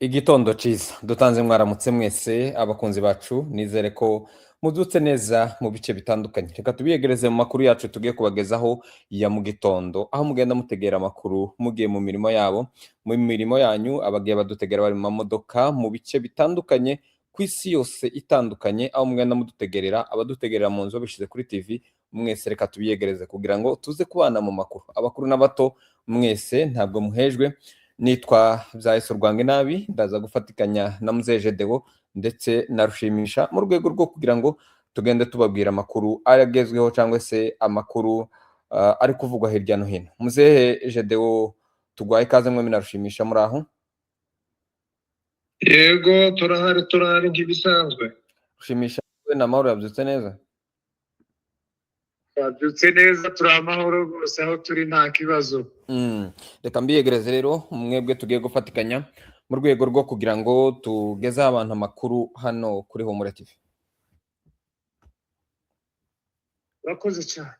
Igitondo ciza dutanze mwaramutse mwese abakunzi bacu nizere ko muzutse neza mu bice bitandukanye. Reka tubiyegereze mu makuru yacu tugiye kubagezaho ya mu gitondo, aho mugenda mutegera amakuru mugiye mu mirimo yabo, mu mirimo yanyu abagiye badutegera bari mu mamodoka mu bice bitandukanye ku isi yose itandukanye, aho mugenda mudutegerera abadutegerera mu nzu babishize kuri TV. Mwese reka tubiyegereze kugira ngo tuze kubana mu makuru, abakuru n'abato mwese ntabwo muhejwe. Nitwa Vyahise Rwange nabi, ndaza gufatikanya na Muzeje Deo ndetse na Rushimisha mu rwego rwo kugira ngo tugende tubabwira amakuru agezweho cyangwa se amakuru ari kuvugwa hirya no hino. Muzehe Deo, tugwaye ikaze mwe na Rushimisha muri aho? Yego turahari nk'ibisanzwe. Rushimisha we na Mahoro yabyutse neza? Yabyutse neza, turi amahoro rwose aho turi nta kibazo. Reka mbiyegereze rero mwebwe tugiye gufatikanya mu rwego rwo kugira ngo tugezeho abantu amakuru hano kuri Humure TV. Urakoze cyane.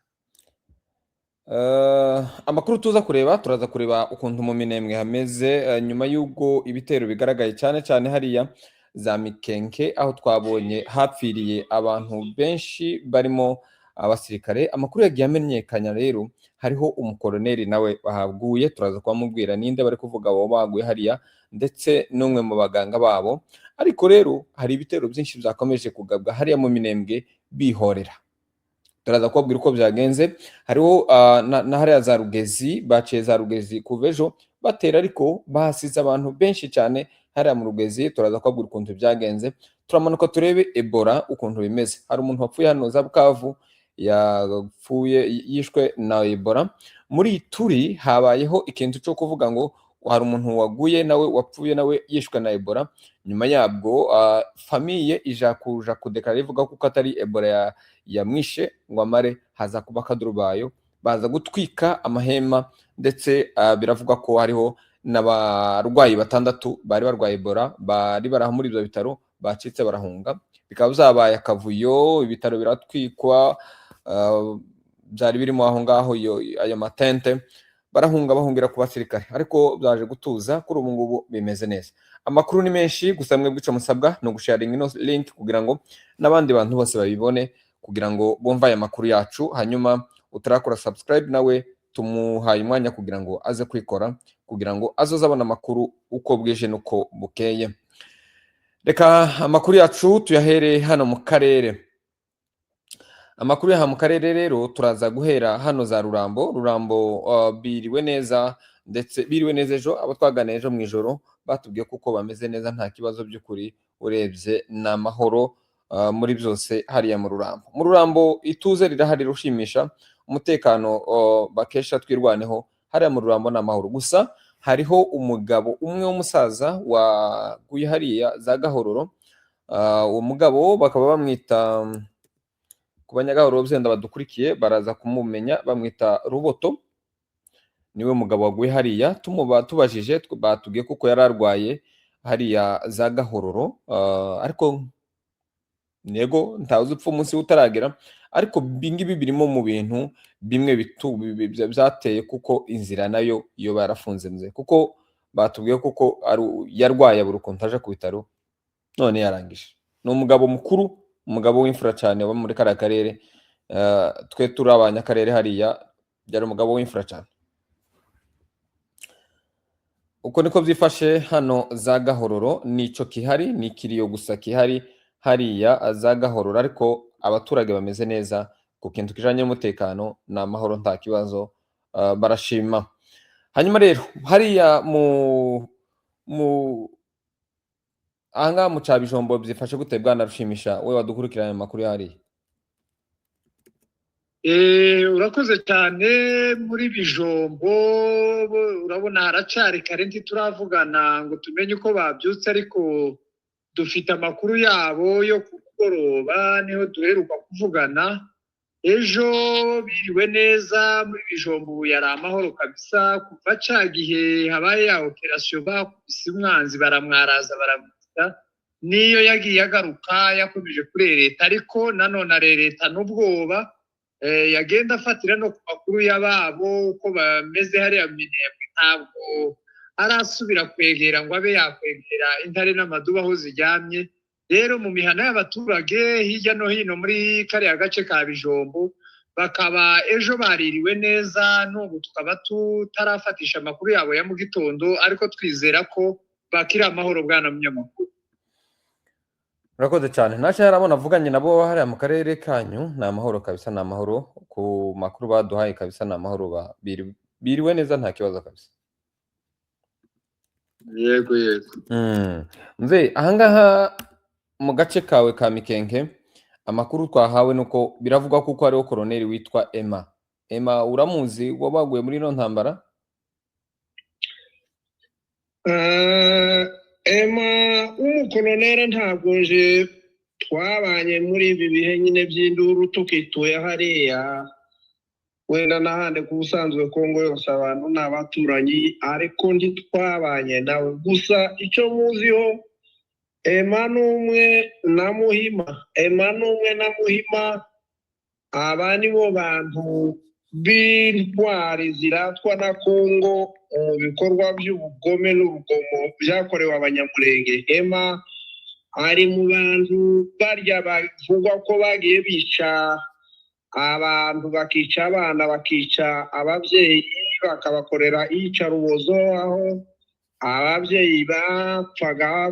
Amakuru tuza kureba, turaza kureba ukuntu mu Minembwe hameze nyuma y'ubwo ibitero bigaragaye cyane cyane hariya za Mikenke, aho twabonye hapfiriye abantu benshi barimo abasirikare. Amakuru yagiye amenyekana rero, hariho umukoloneli nawe bahaguye, turaza kubamubwira ninde bari kuvuga abo baguye hariya, ndetse n'umwe mu baganga babo. Ariko rero hari ibitero byinshi byakomeje kugabwa hariya mu Minembwe bihorera, turaza kubabwira uko byagenze. Hariho na hariya za Rugezi, baciye za Rugezi kuva ejo batera, ariko bahasize abantu benshi cyane hariya mu Rugezi. Turaza kubabwira ukuntu byagenze. Turamanuka turebe Ebola ukuntu bimeze. Hari umuntu wapfuye hano za Bukavu, yapfuye yishwe na Ebola. Muri Turi habayeho ikintu cyo kuvuga ngo hari umuntu waguye nawe wapfuye nawe yishwe na Ebola. Nyuma yabwo famiye ija kuja kudekara ivuga kuko atari Ebola yamwishe ngo amare, haza kuba akadurubayo, baza gutwika amahema, ndetse biravuga ko hariho n'abarwayi 6 bari barwaye Ebola bari baraha muri ibyo bitaro bacitse barahunga. Bikaba byabaye akavuyo, ibitaro biratwikwa, byari birimo aho ngaho ayo matente, barahunga bahungira ku basirikare, ariko byaje gutuza. Kuri ubu ngubu bimeze neza. Amakuru ni menshi, gusa mwe bwico musabwa no gusharinga ino link kugira ngo n'abandi bantu bose babibone, kugira ngo bumva aya makuru yacu. Hanyuma utarakora subscribe nawe tumuhaye umwanya kugira ngo aze kwikora, kugira ngo azoze abona amakuru uko bwije nuko bukeye. Reka amakuru yacu tuyahere hano mu karere. Amakuru yaha mu karere rero turaza guhera hano za Rurambo. Biriwe neza, ndetse biriwe neza ejo. Abo twaganira ejo mu ijoro batubwiye kuko bameze neza, nta kibazo by'ukuri, urebye n'amahoro muri byose hariya mu Rurambo. Mu Rurambo ituze rirahari, rushimisha, umutekano bakesha twirwaneho hariya mu Rurambo n'amahoro. Gusa hariho umugabo umwe w'umusaza waguye hariya za Gahororo. Uwo mugabo bakaba bamwita, ku banyagahororo byenda badukurikiye baraza kumumenya, bamwita Ruboto. Niwe mugabo waguye hariya. Tubajije batubwiye kuko yari arwaye hariya za Gahororo, ariko nego ntazi upfa umunsi utaragera. Ariko bingibi birimo mu bintu bimwe byateye kuko inzira nayo iyo barafunze nze, kuko batubwiye kuko yarwaye buri ukuntu aje ku bitaro, none yarangije. Ni umugabo mukuru, umugabo w'imfura cyane wo muri kariya karere. Twe turi abanyakarere hariya, byari umugabo w'imfura cyane. Uko niko byifashe hano za Gahororo, nico kihari, ni kiriyo gusa kihari hariya za Gahororo, ariko abaturage bameze neza ku kintu kijanye n'umutekano, na mahoro, nta kibazo, barashima. Hanyuma rero hariya anga mu Cabijombo byifashe gute bwana Rushimisha, we wadukurikiranye amakuru hariya? Urakoze cyane. Muri Bijombo urabona haracari kare ntituravugana ngo tumenye uko babyutse, ariko dufite amakuru yabo yo kugoroba, niho duheruka kuvugana. Ejo biriwe neza muri Bijombo, ubu yari amahoro kabisa. Kuva ca gihe habaye ya operasiyo bakubise umwanzi baramwaraza baramwita, niyo yagiye agaruka yakomeje kurereta, ariko nanone arereta n'ubwoba. Yagenda afatira no ku makuru y'ababo uko bameze hariya Minembwe, ntabwo arasubira kwegera ngo abe yakwegera intare n'amaduba aho ziryamye. Rero mu mihana y'abaturage hirya no hino muri kariya gace ka Bijombo bakaba ejo baririwe neza, n'ubu tukaba tutarafatisha amakuru yabo ya mu gitondo, ariko twizera ko bakiri amahoro. Bwana munyamakuru, urakoze cyane. ntacyo yarabona avuganye nabo hariya mu karere kanyu, ni amahoro kabisa, ni amahoro. Ku makuru baduhaye kabisa ni amahoro, biriwe neza nta kibazo kabisa. yego yego. Mzee, ahangaha mu gace kawe ka Mikenke amakuru twahawe nuko biravugwa kuko hariho koroneli witwa Emma uramuzi, wabaguye muri ino ntambara? Emma umukoloneli ntabwo nje twabanye muri ibi bihe nyine by'induru tukituye hariya, wenda n'ahandi ku busanzwe Kongo yose abantu ni abaturanyi, ariko ntitwabanye nawe. Gusa icyo muziho, Emma n'umwe na Muhima, aba nibo bantu b'intwari ziratwa na Kongo mu bikorwa by'ubugome n'urugomo byakorewe Abanyamulenge. Emma ari mu bantu barya bavugwa ko bagiye bica abantu, bakica abana, bakica ababyeyi, bakabakorera iyicarubozo, aho ababyeyi bapfaga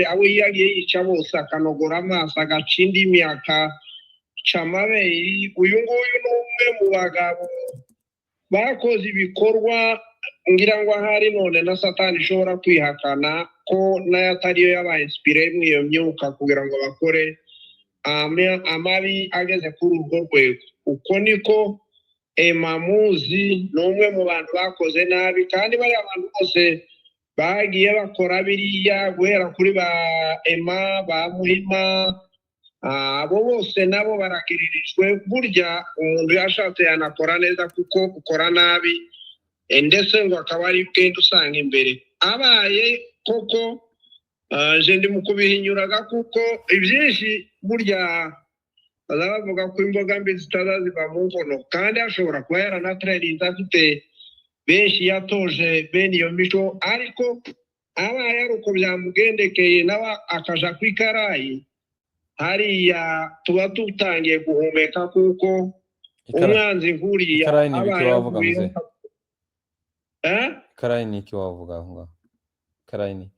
abo yagiye yica bose, akanogora amaso, agaca indimi, akaca amabere. Uyu nguyu ni umwe mu bagabo bakoze ibikorwa ngira ngo ahari none na Satani ishobora kwihakana ko nayo atariyo yabaye inspire muri iyo myuka kugira ngo bakore amabi ageze kuri urwo rwego. Uko niko Emma muzi, ni umwe mu bantu bakoze nabi, kandi bariya abantu bose bagiye bakora biriya, guhera kuri ba Emma, ba Muhima, abo bose nabo barakiririjwe. Burya umuntu yashatse yanakora neza, kuko ukora nabi ndetse ngo akaba ari bwenda usanga imbere abaye koko. Je ndi mu kubihinyuraga kuko ibyinshi burya bazavuga ko imboga mbi zitazaziva mu nkono, kandi ashobora kuba yaranatraininze afite benshi yatoje bene iyo mico, ariko abaye ari uko byamugendekeye nawe akaja kw'ikarayi, hariya tuba tutangiye guhumeka, kuko umwanzi nkuriya abaye yavuye. Karayi ni iki wavuga aho ngaho? Karayi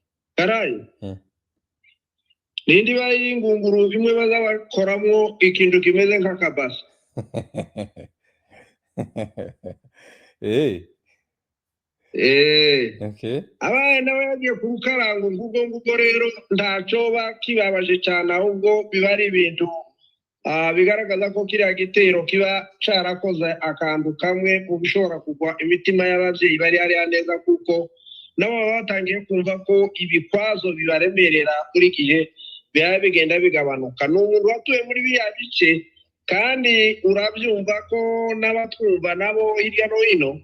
nindi bayi ingunguru bimwe bazabakoramo ikintu kimeze nk'akabasi. Abana nawe yagiye ku rukarango ngubwo rero ntacyo kibabaje cyane, ahubwo biba ari ibintu bigaragaza ko kiriya gitero kiba cyarakoze akantu kamwe mu bishobora kugwa imitima y'ababyeyi bari hariya neza, kuko nabo baba batangiye kumva ko ibikwazo bibaremerera buri gihe biba bigenda bigabanuka. Ni umuntu watuye muri biriya bice, kandi urabyumva ko n'abatwumva nabo hirya no hino,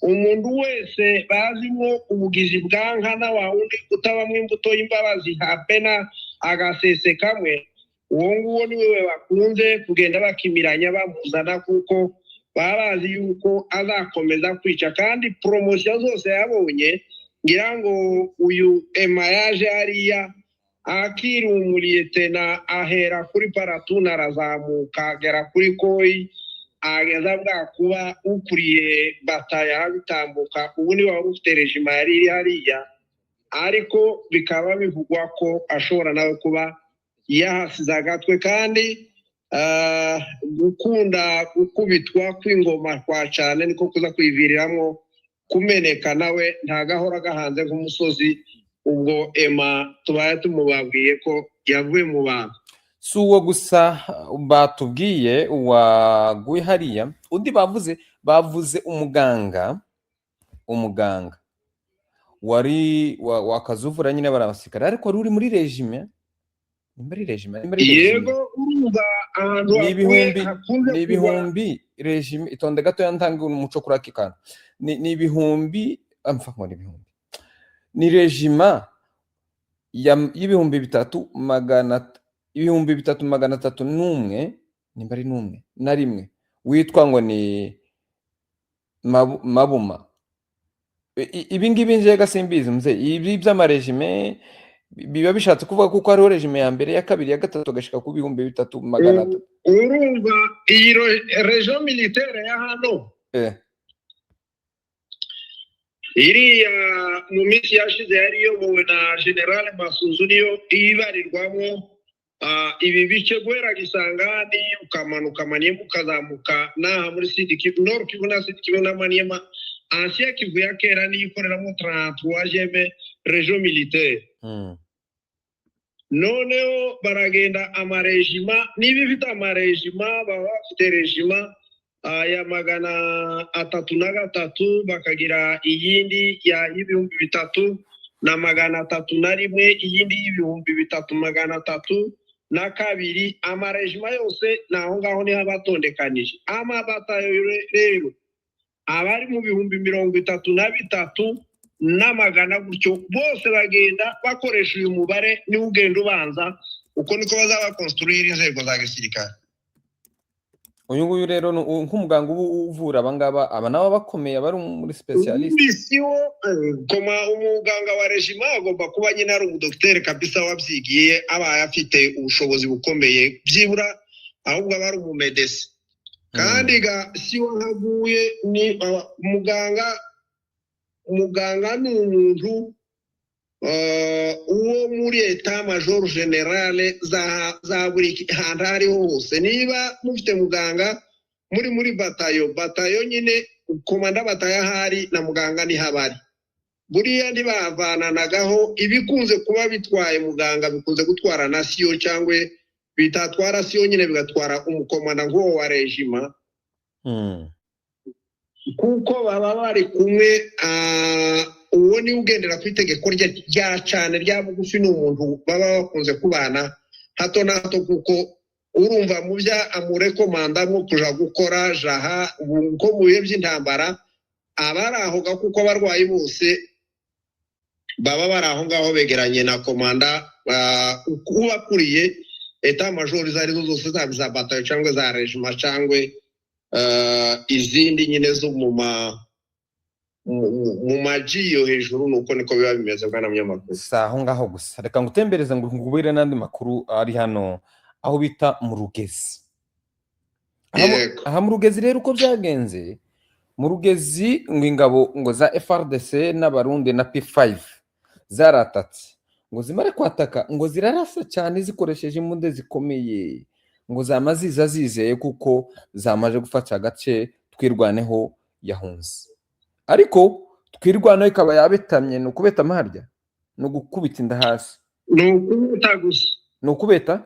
umuntu wese bazimo ubugizi bwa nkana, wa wundi utabamo imbuto y'imbabazi hapena agasese kamwe, uwo nguwo ni we bakunze kugenda bakimiranya bamuzana, kuko baba bazi yuko azakomeza kwica. Kandi poromosiyo zose yabonye, ngira ngo uyu Emma yaje hariya akirumuriye tena, ahera kuri paratuna arazamuka agera kuri koyi, ageza bwa kuba ukuriye bataya bitambuka. Ubu ni wari ufite rejima yari iri hariya, ariko bikaba bivugwa ko ashobora nawe kuba yahasize agatwe, kandi gukunda gukubitwa kw'ingoma kwa cyane niko kuza kwiviriramo kumeneka, nawe ntagahora gahanze nk'umusozi. Ubwo Emma tubaye tumubabwiye ko yavuye mu bantu. Si uwo gusa batubwiye waguye hariya, undi bavuze umuganga wari wakazuvura nyine barabasirikare, ariko wari uri muri regime. Yego, urumva ahantu ni ibihumbi regime. Itonde gato yantange umuco kuri akikana. Ni ibihumbi ni regima y'ibihumbi 3,301 nimba ari n'umwe na rimwe, witwa ngo ni Mabuma. ibi ngibi njega simbizi mze ibi by'amarejime biba bishatse kuvuga kuko hariho regime ya mbere ya kabiri ya gatatu agashika ku 3,300. urumva iyi region militaire ya hano iriya mu minsi yashize yari iyobowe na General Masunzu niyo ibarirwamo ibi bice guhera Gisangani ukamanuka Maniema ukazamuka n'aha muri Sud Kivu, Nord Kivu na Sud Kivu na Maniema, Ancien Kivu ya kera niyo ikoreramo 33e region militaire. Noneho baragenda amarejima niba ifite amarejima baba bafite rejima ya 303 bakagira iyindi ya 3,300 na 301 iyindi y'3,300 na kabiri. Amarejima yose naho ngaho niho abatondekanije. Amabatayo rero abari mu 33,000 n'amagana gutyo bose bagenda bakoresha uyu mubare ni ugenda ubanza uko niko bazaba construire inzego za gisirikare. Uyu nguyu rero nk'umuganga uvura abangaba aba nabo bakomeye bari muri specialist. Bisiwo koma umuganga wa regime agomba kuba nyine ari umudokiteri kabisa wabyigiye aba afite ubushobozi bukomeye byibura ahubwo aba ari umumedesi. Kandi ga siwo haguye ni umuganga ni umuntu uwo muri etat major generale za buri hantu hariho hose. Niba mufite muganga muri batayo nyine komanda batayo ahari na muganga ni habari buriya ndibavananagaho. Ibikunze kuba bitwaye muganga bikunze gutwara nasiyo cyangwa bitatwara siyo nyine bigatwara umukomanda nk'uwo wa regima kuko baba bari kumwe. Uwo ni ugendera ku itegeko rya cyane rya bugufi n'umuntu baba bakunze kubana hato na hato kuko urumva mu bya amurekomanda nko kuja gukora jaha uko mu bihe by'intambara abari aho kuko abarwayi bose baba bari aho ngaho begeranye na komanda ubakuriye etat major zari zose zaba za batayo cyangwa za regiment cyangwa izindi nyine zo mu majiyo hejuru. Nuko niko biba bimeze bwana munyamakuru. Saho ngaho gusa reka ngutembereza ngo ngubire nandi makuru ari hano aho bita mu Rugezi. Aha mu Rugezi rero uko byagenze mu Rugezi ngo ingabo ngo za FRDC n'abarundi na P5 zaratatse ngo zimare kwataka ngo zirarasa cyane zikoresheje imbunda zikomeye ngo zamaziza zizeye kuko zamaje gufata agace twirwaneho yahunze. Ariko twirwaneho ikaba yabetamye no kubeta maharya no gukubita inda hasi no kubeta gusa no kubeta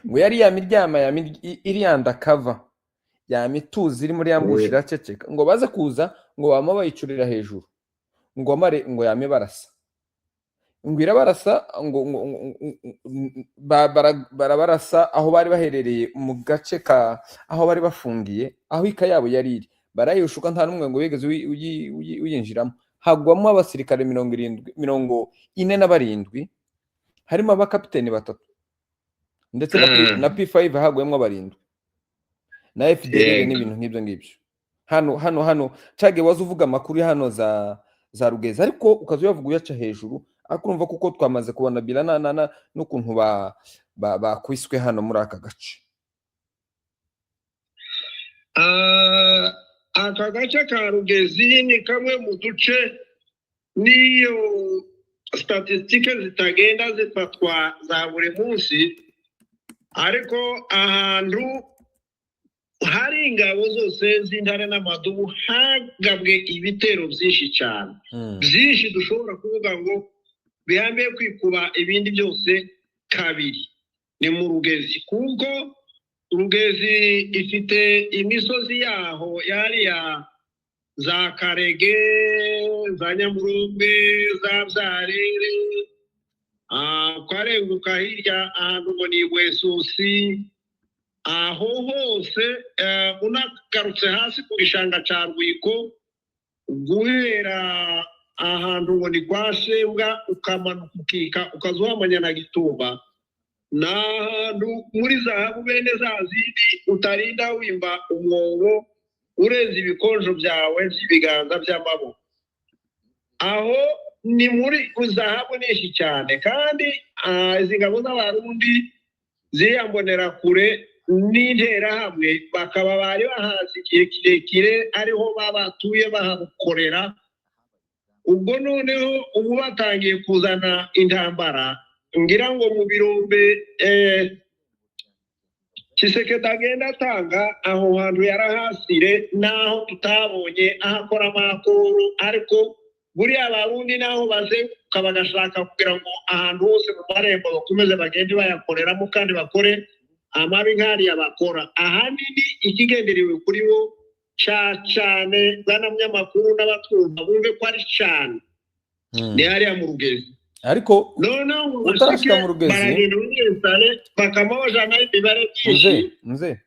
ngo yari ya miryama ya iri undercover ya mituzi iri muri yambushira ceceka ngo baza kuza ngo bama bayicurira hejuru ngo amare ngo yame barasa ngo irabarasa ngo barabarasa aho bari baherereye mu gace ka aho bari bafungiye aho ikayabo yari iri barayushuka nta numwe ngo yegeze uyinjiramo. Hagwamo abasirikare 47 harimo abakapiteni 3 ndetse na P5 hagwemo 7 na FDL n'ibintu nk'ibyo ngibyo. Hano cage wazo uvuga makuru hano za Rugezi ariko ukazo yavuga uyaca hejuru akurumva kuko twamaze kubona bilana n'ukuntu bakwiswe hano muri aka gace. Aka gace ka Rugezi ni kamwe mu duce niyo statistike zitagenda zifatwa za buri munsi ariko ahantu hari ingabo zose z'intare n'amadubu hagabwe ibitero byinshi cyane byinshi dushobora kuvuga ngo bihambiye kwikuba ibindi byose kabiri. Ni mu Rugezi kuko Rugezi ifite imisozi yaho yariya za Karege za Nyamurumbe za Byarere kwarenguka hirya ahantu ngo ni Bwesusi. Aho hose unagarutse hasi ku gishanga ca Rwiko guhera ahantu ngo ni kwa Shembwa ukamanuka ukika ukazuhamanya na Gitumba n'ahantu muri zahabu bene za zindi utarinda wimba umwobo urenze ibikonjo byawe by'ibiganza by'amaboko. Aho ni muri uzahabu nyinshi cyane, kandi izi ngabo z'abarundi ziyambonera kure n'interahamwe bakaba bari bahazi igihe kirekire ariho babatuye bahakorera. Ubwo noneho ubu batangiye kuzana intambara, ngira ngo mu birombe Tshisekedi agenda atanga aho hantu yarahasire naho tutabonye ahakora amakuru, ariko buriya abarundi naho bazenguka bagashaka kugira ngo ahantu hose mu marembo bakomeze bagende bayakoreramo kandi bakore amabi nk'ariya bakora. Ahanini ikigenderewe kuri bo cyane bwana munyamakuru n'abatwumva bumve ko ari cyane ni hariya mu Rugezi. Ariko noneho utarashika mu Rugezi baragenda unyesale bakamojana ibibare byinshi. Mze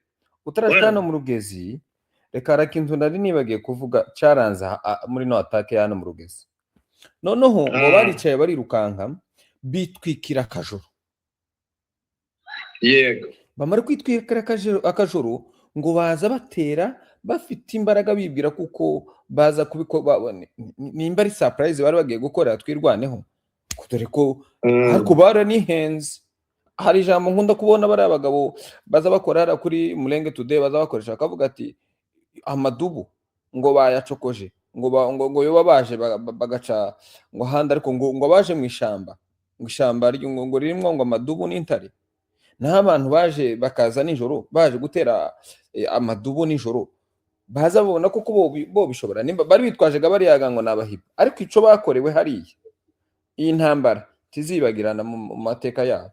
utarashika no mu Rugezi, reka rakintu nari nibagiye kuvuga cyaranza muri no atake hano mu Rugezi. Noneho ngo baricaye barirukanka bitwikira akajoro. Yego, bamara kwitwikira akajoro ngo baza batera bafite imbaraga bibwira kuko baza kubikora nimba ari surprise bari bagiye gukorera twirwaneho, dore ko ariko baranihenze. Hari ijambo nkunda kubona bari abagabo baza bakora kuri Murenge Today baza bakoresha akavuga ati amadubu ngo bayacokoje ngo yoba baje bagaca ngo handi, ariko ngo baje mu ishamba, ngo ishamba ngo ririmo ngo amadubu n'intare. Naho abantu baje bakaza nijoro baje gutera amadubu nijoro, baza babona kuko bo bishobora nimba bari bitwaje bari yagango nabahiba, ariko ico bakorewe hariya iyi ntambara tizibagirana mu mateka yabo.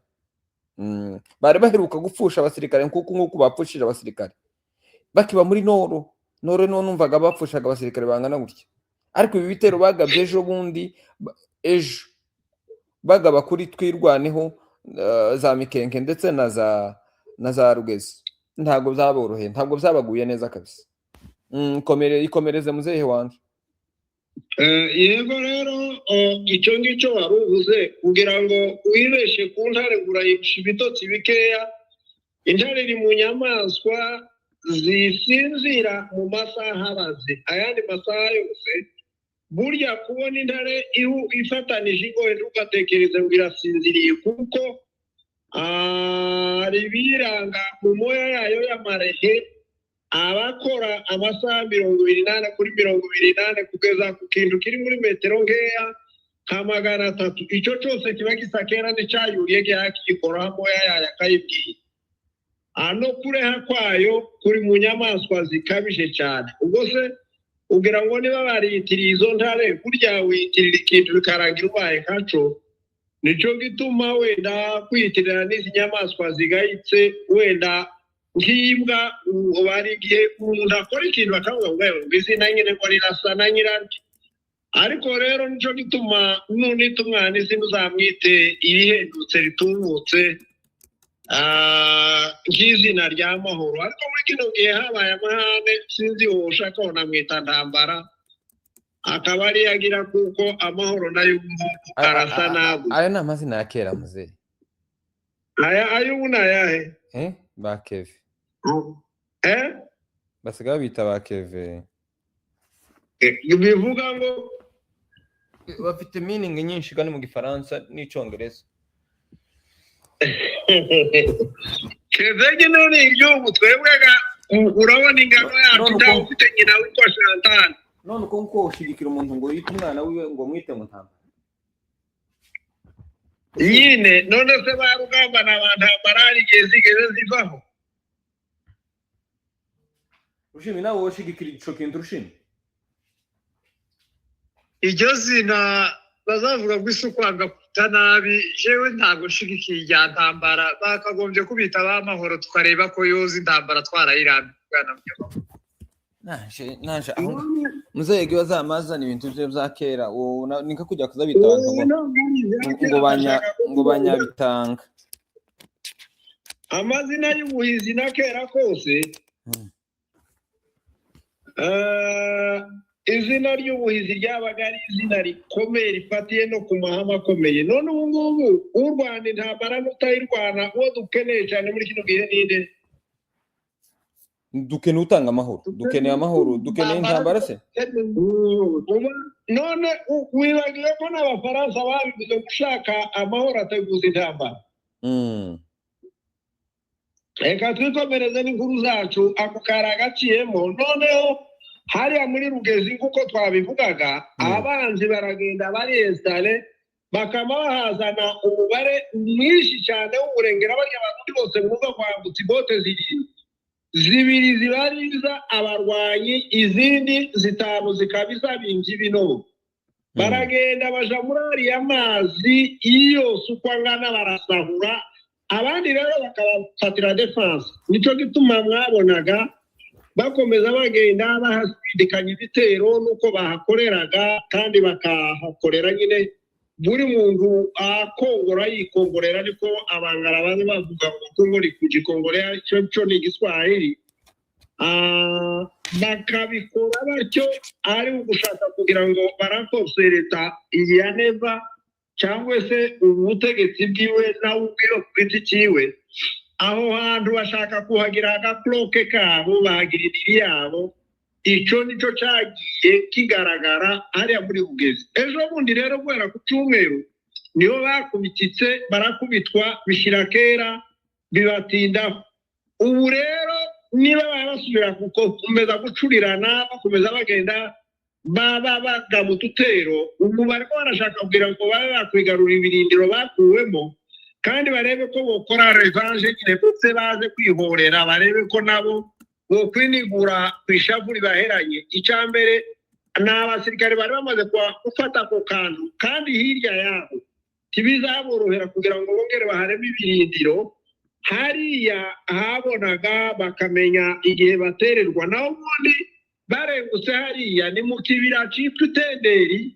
Bari baheruka gupfusha abasirikare nk'uko bapfushije abasirikare bakiba muri noro numvaga bapfushaga abasirikare bangana gutya, ariko ibi bitero bagabye ejo bundi ejo bagaba kuri twirwaneho za Mikenke ndetse na za Rugezi, ntago byaboroheye, ntago byabaguye neza kabisa. Ikomereze muzehe wanje. Yego rero icyo ngicyo wari uvuze kugira ngo wibeshe ku ntare urayibisha ibitotsi bikeya. Intare iri mu nyamaswa zisinzira mu masaha abaze, ayandi masaha yose. Burya kubona intare ifatanije ingohe ntugatekereze ngo irasinziriye, kuko hari ibiranga mu moya yayo y'amarehe abakora amasaha 28 kuri 28 kugeza ku kintu kiri muri metero nkeya ka 300. Icyo cyose kiba gisakera n'icyayuriye gihakikora moya yayo akayibwiye. Ano kureha kwayo kuri mu nyamaswa zikabije cyane. Ubwo se ugira ngo niba bariyitiriye izo ntare, burya wiyitirira ikintu bikarangira ubaye nkaco. Nico gituma wenda kwiyitirira n'izi nyamaswa zigayitse, wenda nk'imbwa bari igihe umuntu akora ikintu bakavuga ngo izina nyine ngo rirasa na nyiraryo. Ariko rero nico gituma nunita umwana izina uzamwite irihendutse ritubutse nk'izina rya Mahoro. Ariko muri kino gihe habaye amahane, sinzi uwo ushaka unamwita Ntambara, akaba ari yagira kuko Amahoro nayo arasa nabi. Ayo ni amazina ya kera muzehe. Ayo ubu nayahe? Ba Keve. Basigaye bita ba Keve. Bivuga ngo bafite meaning nyinshi kandi mu Gifaransa n'icyongereza. Keve nyine ni igihugu twebwega, urabona ingano yacu ntawe ufite nyina witwa Chantal. None uko ushigikira umuntu ngo yite umwana wiwe ngo mwite mu Ntambara nyine, none se ba Rugamba na Ntambara ari igihe zigeze zivaho. Rushimi nawe ushigikira ico kintu Rushimi? Iryo zina bazavuga ngo isukwanga kuta nabi, jewe ntabwo nshigikiye irya Ntambara. Bakagombye kubita ba Mahoro tukareba ko yoza intambara twarayirambiwe bwana munyamakuru. Naje aho muzege bazamazana ibintu bye bya kera, ninka kujya kuzabitanga ngo banyabitanga amazina y'ubuhizi na kera kose. Izina ry'ubuhizi ryabaga ari izina rikomeye rifatiye no ku mahame akomeye. None ubu ngubu u Rwanda intambara n'utayirwana uwo dukeneye cyane muri kino gihe ninde? dukeneye utanga amahoro, dukeneye amahoro, dukeneye intambara se. None wibagiwe ko n'abafaransa babivuze gushaka amahoro ateguza intambara. Reka twikomereze n'inkuru zacu ako kara gaciyemo. Noneho hariya muri Rugezi kuko twabivugaga abanzi baragenda bariyesitare bakaba bahazana umubare mwinshi cyane w'umurengera barya abantu bose mwuga kwambutsa ibote zibiri zibariza abarwanyi, izindi zitanu zikaba izabingi binogo. Baragenda baja muri ariya mazi yose uko angana barasahura, abandi rero bakabafatira defense. Nico gituma mwabonaga bakomeza bagenda bahasindikanya ibitero nuko bahakoreraga, kandi bakahakorera nyine buri muntu akongora yikongorera, ariko abangara bane bavuga ngo ngo kugikongorera cyo ni Igiswahili. Bakabikora batyo ari ugushaka kugira ngo barakose leta iya neva cyangwa se ubutegetsi bwiwe nawe ubwiro kwiti kiwe. Aho hantu bashaka kuhagira agakloke kabo bahagira idiri yabo. Ico nico cyagiye kigaragara hariya muri Rugezi. Ejo bundi rero kubera ku cyumweru niho bakubititse barakubitwa bishira kera bibatinda. Ubu rero niba basubira kuko kumeza gucurirana bakomeza bagenda baga mu tutero, ubu bariko barashaka kugira ngo babe bakwigarura ibirindiro bakuwemo, kandi barebe ko bokora revenge nyine ndetse baze kwihorera, barebe ko nabo bokwinigura kwishavu ribaheranye. Icambere n'abasirikare bari bamaze gufata ko kantu, kandi hirya yabo kibizaborohera kugira ngo bongere bahareme ibirindiro. Hariya habonaga bakamenya igihe batererwa, naho ubundi barengutse hariya ni mu kibira cyitwa Itenderi.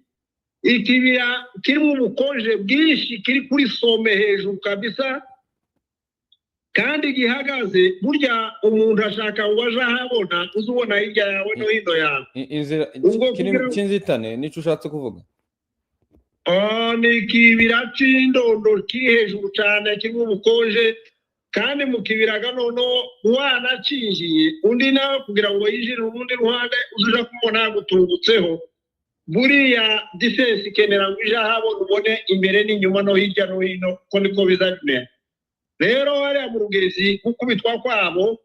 Ikibira kirimo ubukonje bwinshi, kiri kuri some hejuru kabisa, kandi gihagaze burya umuntu ashaka ngo aje ahabona uzubona hirya yawe no hino yawe. Inzira cy'inzitane nico ushatse kuvuga? Ni ikibira cy'indondo kiri hejuru cyane, kirimo ubukonje, kandi mu kibiraga noneho wanacinjiye undi nawe kugira ngo yinjire urundi ruhande uzuja kumubona gutungutseho. Buriya defense ikenera ngo ije ahabona ubone imbere n'inyuma no hirya no hino, ko niko bizabimera. Rero hariya mu Rugezi gukubitwa kwabo,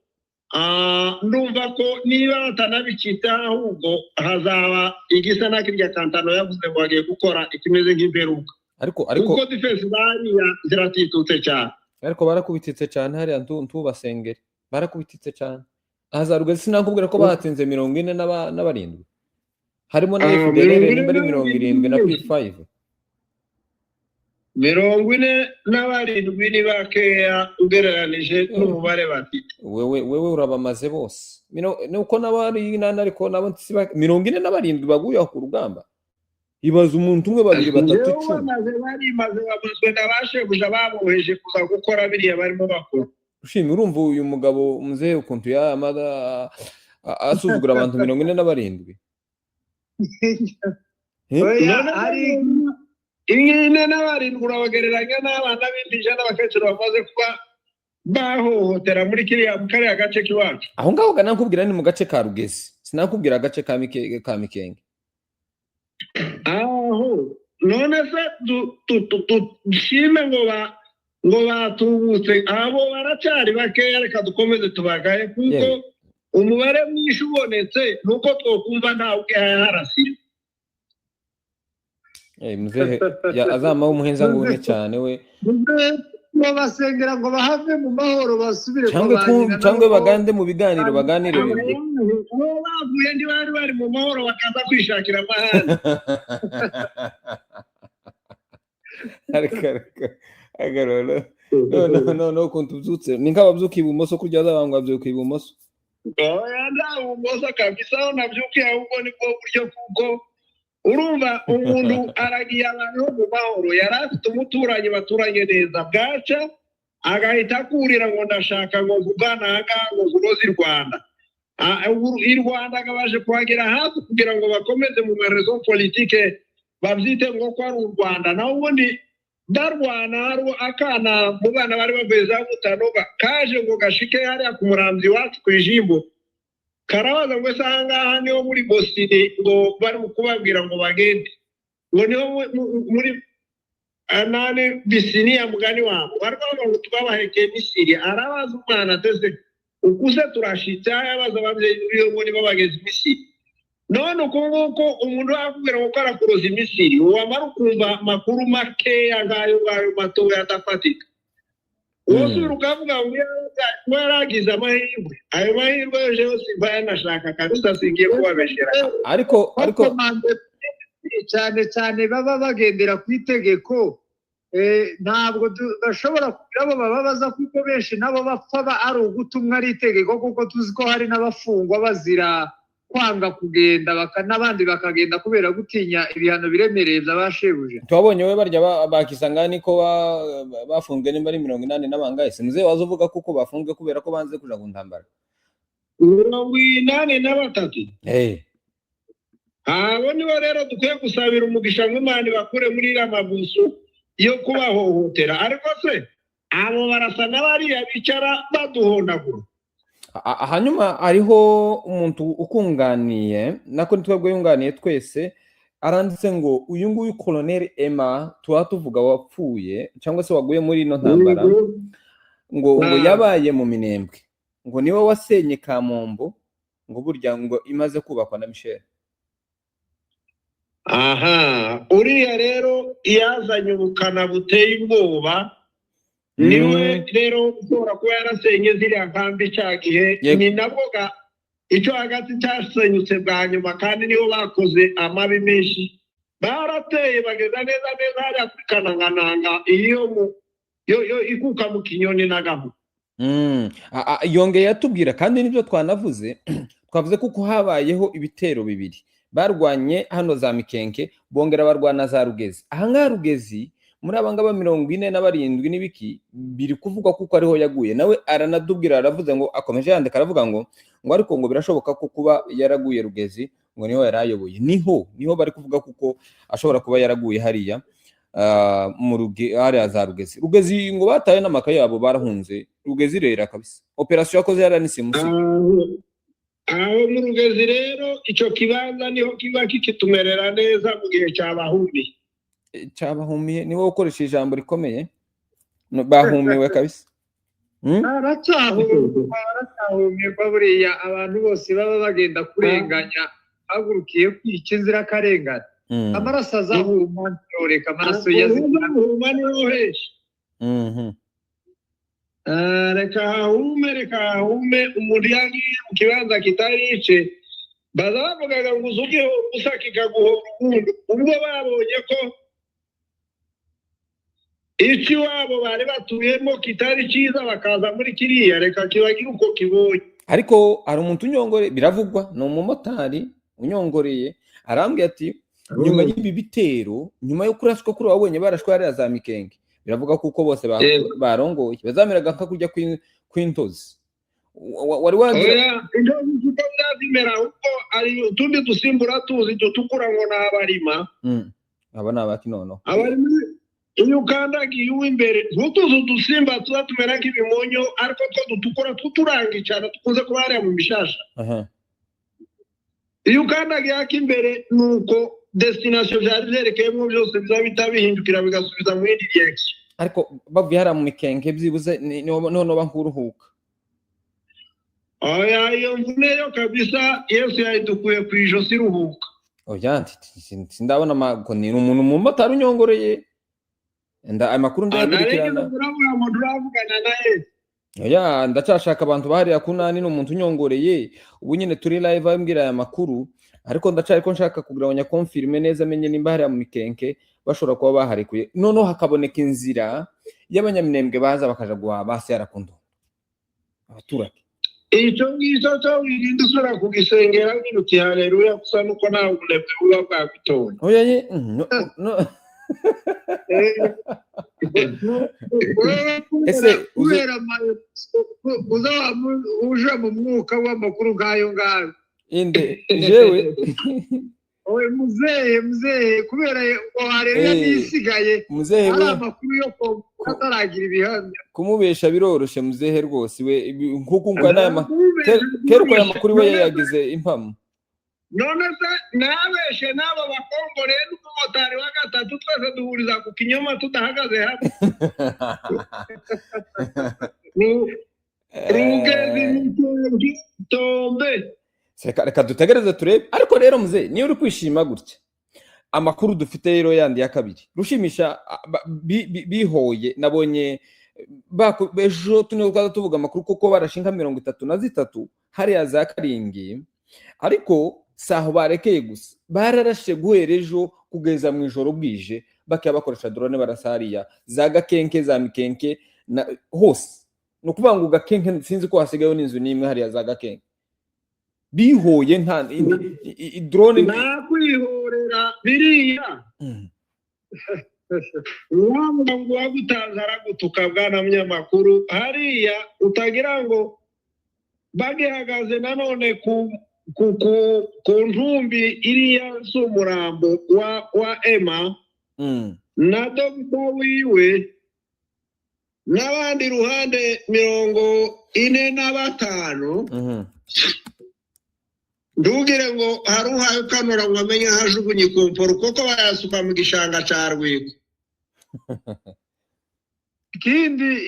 ndumva ko niba batanabikita ahubwo hazaba igisa na kirya Kantano yavuze ngo bagiye gukora ikimeze nk'imperuka. Ariko kuko defense bariya ziratitutse cyane. Ariko barakubititse cyane hariya ntubasengere, barakubititse cyane. Ahaza Rugezi sinakubwira ko bahatsinze 47 harimo na FDLR n'imbere 70 na P5. 47 ni bakeya ugereranije n'umubare bafite. Wewe urabamaze bose. Nuko nabari nana ariko nabo 47 baguye ku rugamba. Ibaza umuntu umwe babiri batatu 10. Bamaze nabashe kuja baboheje kuza gukora biriya barimo bakora. Ushimye urumva uyu mugabo muzee ukuntu yamada asuzugura abantu 47. Ari ingene n'abarindwi urabagereranya n'abana b'indija n'abakecuru bamaze kuba bahohotera muri kariya gace kiwacu. Aho ngaho ganakubwira ni mu gace ka Rugezi, sinakubwira agace ka Mikenge. Aho none se dushime ngo batubutse abo baracari bakeya, reka dukomeze tubagaye kuko umubare mwinshi ubonetse nuko twokumva ntawe harasira. Mzee azama umuhenza ngune cyane we basengera ngo bahave mu mahoro basubire cyangwe bagande mu biganiro baganire bavuye ndi bari mu mahoro bakaza kwishakira amahane. Agarolo no kuntubyutse ni nk'ababyuka ibumoso kurya zabangwa byuka ibumoso. Nda ubumoso kabisa nabyukiye ahubwo niko buryo kuko urumva umuntu aragiye abantu mu mahoro, yari afite umuturanyi baturanye neza, bwaca agahita akurira ngo ndashaka ngo vugana aha ngo uroze i Rwanda. I Rwanda akabaje kuhagera hafi kugira ngo bakomeze mu marezo politike babyite ngo ko ari u Rwanda. Naho ubundi darwana akana mu bana bari bavuye za Butanoga kaje ngo gashike hariya ku Muramvyi wacu ku Ijimbo karabaza ngo sanga niho muri Boston ngo bari kubabwira ngo bagende ngo niho muri anane bisiniya mugani wabo barwa ngo twabahekeye Misiri arabaza umwana tese ukuse turashitse yabaza babyeyi ngo nibo bageze Misiri none uko umuntu akubwira ngo karakuroza Misiri wamara ukumva makuru make ngayo mato yatafatika wose urukavuga ngo yaragize amahirwe ayo mahirwe yose bayanashaka kabisa singiye kubabeshera ariko cyane baba bagendera ku itegeko ntabwo bashobora kugira abo bababaza kuko benshi nabo bapfa ari ugutumwa ari itegeko kuko tuzi ko hari n'abafungwa bazira kwanga kugenda n'abandi bakagenda kubera gutinya ibihano biremereye by'abashebuje twabonye we barya bakisangani ko bafunzwe nimba ari 80 n'abangaye simuze wazovuga kuko bafunzwe kubera ko banze kuja gundambara 83 abo nibo rero dukwiye gusabira umugisha nk'Imana bakure muri ramabusu yo kubahohotera ariko se abo barasa n'abariya bicara baduhondagura hanyuma hariho umuntu ukunganiye nako twebwe yunganiye twese aranditse ngo uyu nguyu Colonel Emma tuvuga wapfuye cyangwa se waguye muri ino ntambara ngo yabaye mu Minembwe ngo niwe wasenye Kamombo ngo burya ngo imaze kubakwa na Michel. Aha uriya rero yazanye ubukana buteye ubwoba niwe rero ushobora kuba yarasenye ziriya nkambi cyagihe ni nabwoga icyo hagati cyasenyutse bwa nyuma kandi niho bakoze amabi menshi barateye bageza neza hariya kuri Kanangananga iyo ikuka mu Kinyoni n'agahu yongeye yatubwira kandi nibyo twanavuze twavuze kuko habayeho ibitero bibiri barwanye hano za Mikenke bongera barwana za Rugezi aha Rugezi muri abangaba 47 n'ibiki biri kuvuga kuko ariho yaguye nawe aranadubwira aravuze ngo akomeje yandika aravuga ngo ariko ngo birashoboka ko kuba yaraguye Rugezi ngo niho yarayoboye niho bari kuvuga kuko ashobora kuba yaraguye hariya mu hariya za Rugezi ngo bataye n'amakaye yabo barahunze Rugezi rero kabisa operation yakoze yaranisimusi aho mu Rugezi rero icyo kibanza niho kiba kikitumerera neza mu gihe cyabahumiye niwe ukoresha ijambo rikomeye bahumiwe kabisa baracyahumirwa buriya abantu bose baba bagenda kurenganya hagurukiye kwica inzirakarengane amaraso azahuma ntoreka amaraso yazihuma niho henshi reka hahume umuntu yagiye mu kibanza kitarice baza bavugaga ngo uzugeho gusa kikaguhora ubundi ubwo babonye ko iki wabo bari batuyemo kitari cyiza bakaza muri kiriya reka kibagira uko kibonye ariko hari umuntu unyongore biravugwa ni umumotari unyongoreye arambwiye ati nyuma y'ibi bitero nyuma yo kurashwa kuri wabonye barashwa hariya za Mikenge biravuga kuko bose barongoye bazameraga nka kujya kw'intozi wari wagira intozi zimera uko ari utundi dusimbura tuzi dutukura ngo n'abarima aba nabaki nono abarima iyo ukandagiye uw'imbere ntutuzi udusimba tuza tumera nk'ibimonyo ariko two dutukura tuturangi cyane tukunze kuba hariya mu mishasha iyo ukandagiye ak'imbere nuko destination byari byerekeyemo byose bizaba bitabihindukira bigasubiza mu yindi direction ariko bavuye hariya mu Mikenge byibuze none bankuruhuka oya iyo mvune yo kabisa Yesu yayidukuye ku ijosi ruhuka oya sindabona ko ni umuntu mu motari unyongoreye amakuru ndayakurikirana oya ndacashaka abantu bahariya kunani n'umuntu unyongoreye ubu nyine turi live ambwira aya makuru ariko ndacari ko nshaka kugira ngo nyakonfirme neza menye nimba hariya mu Mikenke bashobora kuba baharikuye noneho hakaboneka inzira y'abanyaminembwe baza bakaja guha basi yarakundo abaturage icyo ngicyo cyo wirinda usura kugisengera ngiruti haleluya gusa nuko nawe unebwe uba bwagitoye oya ese uje mu mwuka w'amakuru ngayo inde jewe owe muzehe kubera warenya nisigaye muzehe ari we amakuru yo ko ataragira ibihamya kumubesha biroroshe muzehe rwose we nkuko ngo n'aya keruko aya makuru we yagize impamo none se nabeshe n'abo bakombore n'umumotari wa gatatu twese duhuriza ku kinyoma tudahagaze hamwe rugezi tombe reka dutegereze turebe ariko rero muzehe niyo uri kwishima gutya amakuru dufite rero yandi ya kabiri rushimisha bihoye nabonye ejo tuvuga amakuru kuko barashinga 33 hariya za Karingi ariko saho barekeye gusa bararashe guhera ejo kugeza mu ijoro bwije bakiya bakoresha drone barasariya za Gakenke za Mikenke hose no kuvuga ngo Gakenke sinzi ko hasigaye n'inzu nimwe hariya za Gakenke bihoye nta drone nakwihorera biriya waba ngo wagutanze aragutuka bwana munyamakuru hariya utagira ngo bagihagaze nanone ku ntumbi iriya z'umurambo wa Emma na dogita wiwe n'abandi ruhande 45 ndugire ngo haruhaye ukanura ngo amenye hajugunye ikomporo kuko bayasuka mu gishanga ca Rwiko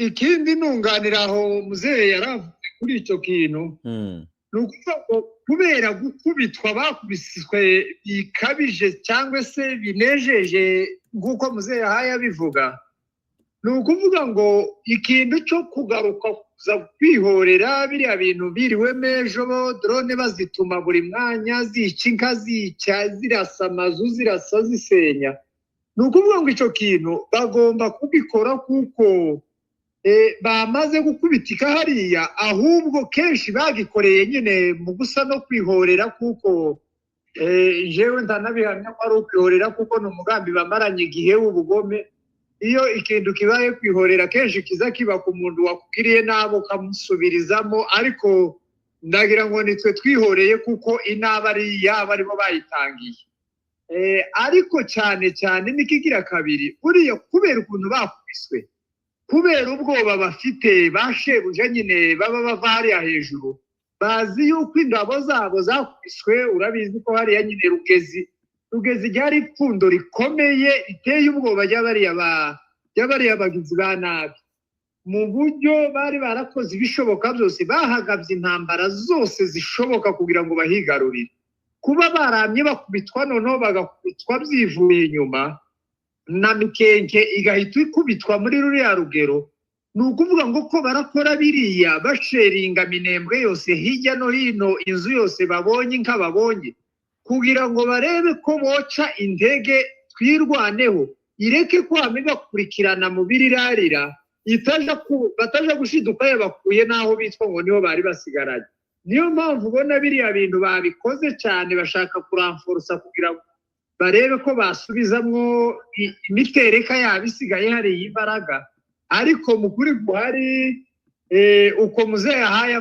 ikindi nunganiraho muzehe yaravuze kuri icyo kintu nukuvuga ko kubera gukubitwa bakubiswe bikabije cyangwa se binejeje nk'uko muzehe yahaye abivuga nukuvuga ngo ikintu cyo kugaruka kuza kwihorera biriya bintu biriwe mejo drone bazituma buri mwanya zica inka zica zirasa amazu zirasa zisenya nukuvuga ngo icyo kintu bagomba kubikora kuko bamaze gukubitika hariya ahubwo kenshi bagikoreye nyine mu gusa no kwihorera kuko jewe ntanabihamya ko ari ukwihorera kuko ni umugambi bamaranye igihe w'ubugome iyo ikintu kibaye kwihorera kenshi kiza kiba ku muntu wakugiriye nabo ukamusubirizamo ariko ndagira ngo nitwe twihoreye kuko inaba ari yaba aribo bayitangiye ariko cyane cyane nikigira kabiri buriya kubera ukuntu bakubiswe kubera ubwoba bafite bashebuja nyine baba bava hariya hejuru bazi yuko ingabo zabo zakubiswe urabizi ko hariya nyine Rugezi ryari ipfundo rikomeye riteye ubwoba ry'abariya bagizi ba nabi mu buryo bari barakoze ibishoboka byose bahagabye intambara zose zishoboka kugira ngo bahigarurire kuba baramye bakubitwa noneho bagakubitwa byivuye inyuma na Mikenke igahita ikubitwa muri ruriya rugero ni ukuvuga ngo ko barakora biriya basheringa minembwe yose hirya no hino inzu yose babonye inka babonye kugira ngo barebe ko boca indege twirwaneho ireke kwame bakurikirana mu birirarira bataja gushiduka yabakuye naho bitwa ngo niho bari basigaranye niyo mpamvu ubona biriya bintu babikoze cyane bashaka kuramforosa kugira ngo barebe ko basubizamwo imitereka yabo isigaye hariya imbaraga ariko mu kuri guhari uko muzehe yahaye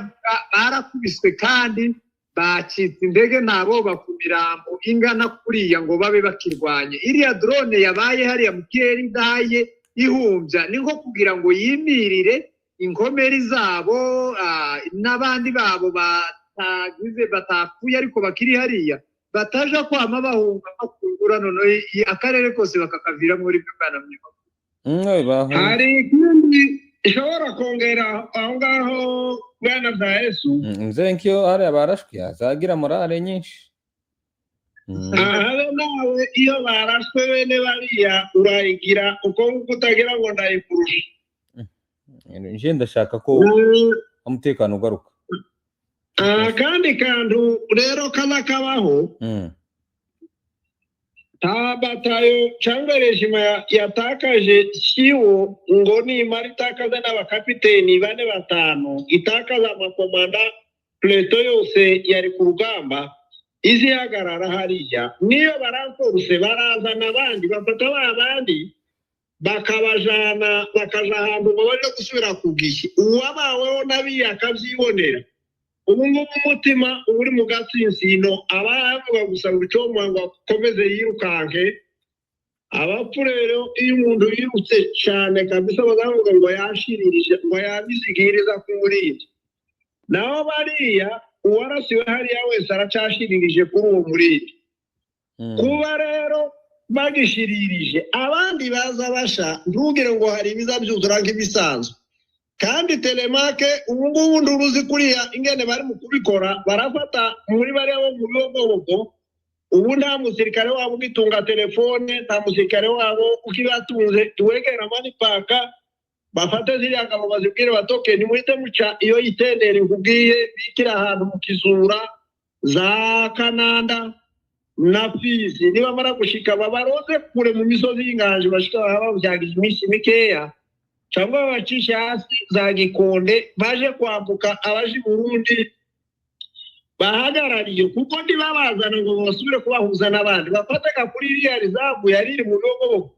barakubiswe kandi bacitse indege nabo bakumirambo ingana kuriya ngo babe bakirwanye iriya drone yabaye hariya mu kirere idaye ihumbya ni nko kugira ngo yimirire inkomeri zabo n'abandi babo batapfuye ariko bakiri hariya bataja kwama bahunga bakungura none akarere kose bakakavira muri bwana mnyama hari ikindi ishobora kongera aho ngaho bwana bwa Yesu mzenkyo hariya barashwe azagira morale nyinshi habe nawe iyo barashwe bene bariya urayigira uko utagira ngo ndayikurusha nje ndashaka ko umutekano ugaruka kandi kantu rero kana kabaho batayo cyangwa rejima yatakaje kiwo ngo nimara itakaza n'abakapiteni 4-5 itakaza amakomanda pleto yose yari ku rugamba izihagarara hariya niyo baranforuse barazana abandi bafata abandi bakaja ahantu ngo baje gusubira ku gihe uwabaweho nabi akabyibonera ubu ngubu umutima uri mu gatsinsino abavuga gusa gucomwa ngo akomeze yirukanke abapfu rero iyo umuntu yirutse cyane kabisa bagavuga ngo yashiririje ngo yabizigiriza ku murindi naho bariya uwarasiwe hariya wese aracashiririje kuri uwo murindi kuba rero bagishiririje abandi baza basha ntugire ngo hari ibiza byuzura nk'ibisanzwe kandi telemake ubu ngubu nduruzi kuriya ingene bari mu kubikora barafata muri bariya bo mu biyogobogo ubu nta musirikare wabo ugitunga telefone nta musirikare wabo ukibatunze iwegera manipaka bafate ziriya ngabo bazibwire batoke nimuhite muca iyo yitendera ikubwiye bikira ahantu mu kizura za Kananda na Fizi nibamara gushika babaroze kure mu misozi y'inganje bashika babyagize iminsi mikeya cyangwa bacisha hasi za Gikonde baje kwambuka abaje Burundi bahagarariye kuko ndibabazana ngo basubire kubahuza n'abandi bafataka kuri iriya rizamu yariri mu biyogobogo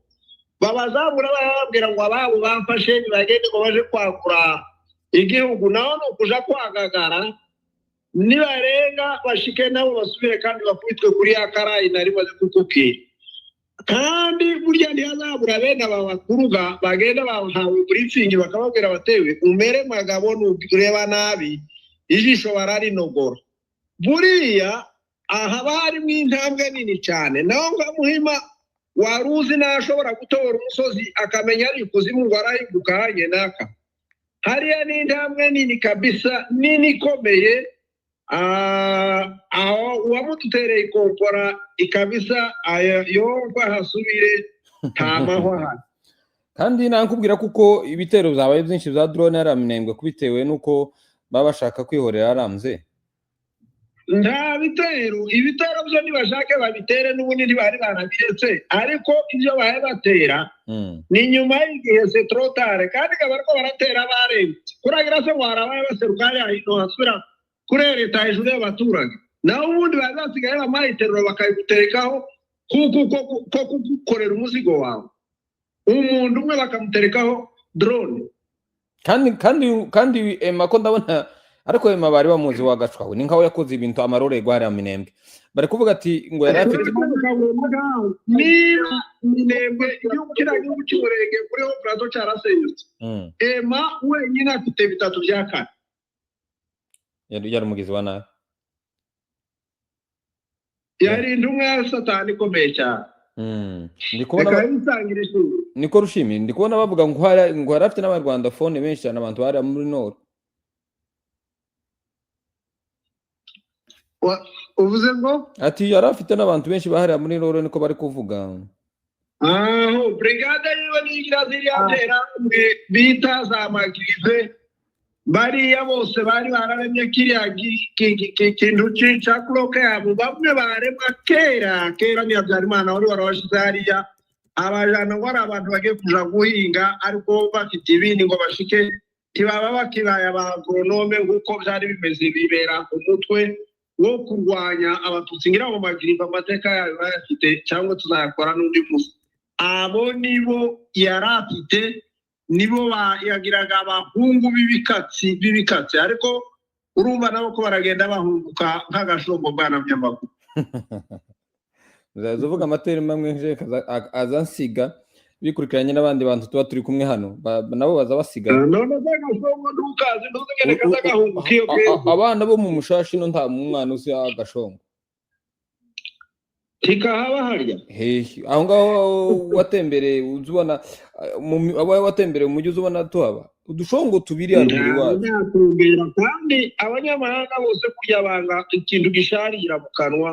babazamura bababwira ngo ababo bafashe bagende ngo baje kwakura igihugu naho no kuja kwagagara nibarenga bashike nabo basubire kandi bakubitwe kuri ya karayi nari baze kukukira kandi burya ntihazabura bene aba bakuruga bagenda bahawe briefing bakababwira batewe umere magabo nureba nabi ijisho bararinogora buriya aha barimo intambwe nini cyane naho ngamuhima waruzi nashobora gutobora umusozi akamenya ari kuzimu ngo arahinduka hanye naka hariya ni intambwe nini kabisa nini ikomeye aho uwamudutereye ikompora ikabisa yongwa hasubire ntamahwa kandi nakubwira kuko ibitero byabaye byinshi bya drone yaraminembwe kubitewe nuko baba bashaka kwihorera aramze nta ibitero byo nibashake babitere n'ubundi ntibari barabiretse ariko ibyo bahe batera ni nyuma y'igihe se trotare kandi kabariko baratera baremye kuragira se ngo harabaye baserukari ahino hasubira kuri leta hejuru y'abaturage naho ubundi bari basigaye bamayiterura bakayiguterekaho ko kugukorera umuzigo wawe umuntu umwe bakamuterekaho drone kandi mako ndabona ariko ema bari bamuzi wagacwawe ni nkaho yakoze ibintu amarore gwari aminembwe bari kuvuga ati ngo yari afite niba minembwe igihugu kiragihugu cy'umurenge kuriho plateau cyarasenyutse ema wenyine afite bitatu bya kane yari umugizi wa nabi yari intumwa ya satani ikomeye cyane niko rushimi ndi kubona bavuga ngo hari afite n'abanyarwanda phone benshi cyane abantu bari muri Nord uvuze ngo ati yari afite n'abantu benshi bahari muri Nord niko bari kuvuga brigade yiwe nigira ziriyatera bita za magrive bariya bose bari bararemye kiriya kintu cya kuroke yabo bamwe baremwa kera ni Habyarimana wari warabashize hariya abajana ngo ari abantu bagiye kuja guhinga ariko bafite ibindi ngo bashike ntibaba bakibaye abagronome nk'uko byari bimeze bibera umutwe wo kurwanya abatutsi ngira ngo magiriva amateka yayo bayafite cyangwa tuzayakora n'undi munsi abo nibo yarafite nibo yagiraga abahungu b'ibikatsi ariko urumva nabo ko baragenda bahunguka nk'agashongo bwana by'amakuru uvuga amateri mamwe azansiga bikurikiranye n'abandi bantu tuba turi kumwe hano nabo baza basiga none z'agashongo ntukazi ntuzigere kazagahunguka iyo abana bo mu mushashi no nta mwana uzi agashongo kikahaba harya aho ngaho watembereye uzubona watembereye mu mujyi uzubona tuhaba udushongo tubiri haruguru wacu kandi abanyamahanga bose kurya banga ikintu gisharira mu kanwa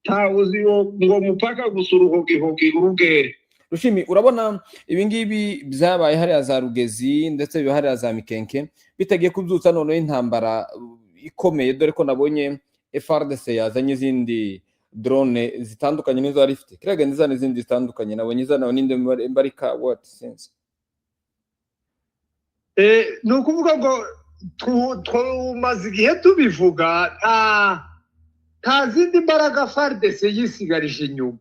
ntawuzi ngo mupaka gusa uruhogihogi urugere Rushimi urabona ibingibi byabaye hariya za Rugezi ndetse biba hariya za Mikenke bitagiye kubyutsa noneho intambara ikomeye dore ko nabonye FARDC yazanye izindi drone zitandukanye nizo ari ifite kiraga ndizana izindi zitandukanye nabonye izana n'inde mbarika what sense nuko uvuga ngo tumaze igihe tubivuga nta zindi mbaraga FARDC yisigarije inyuma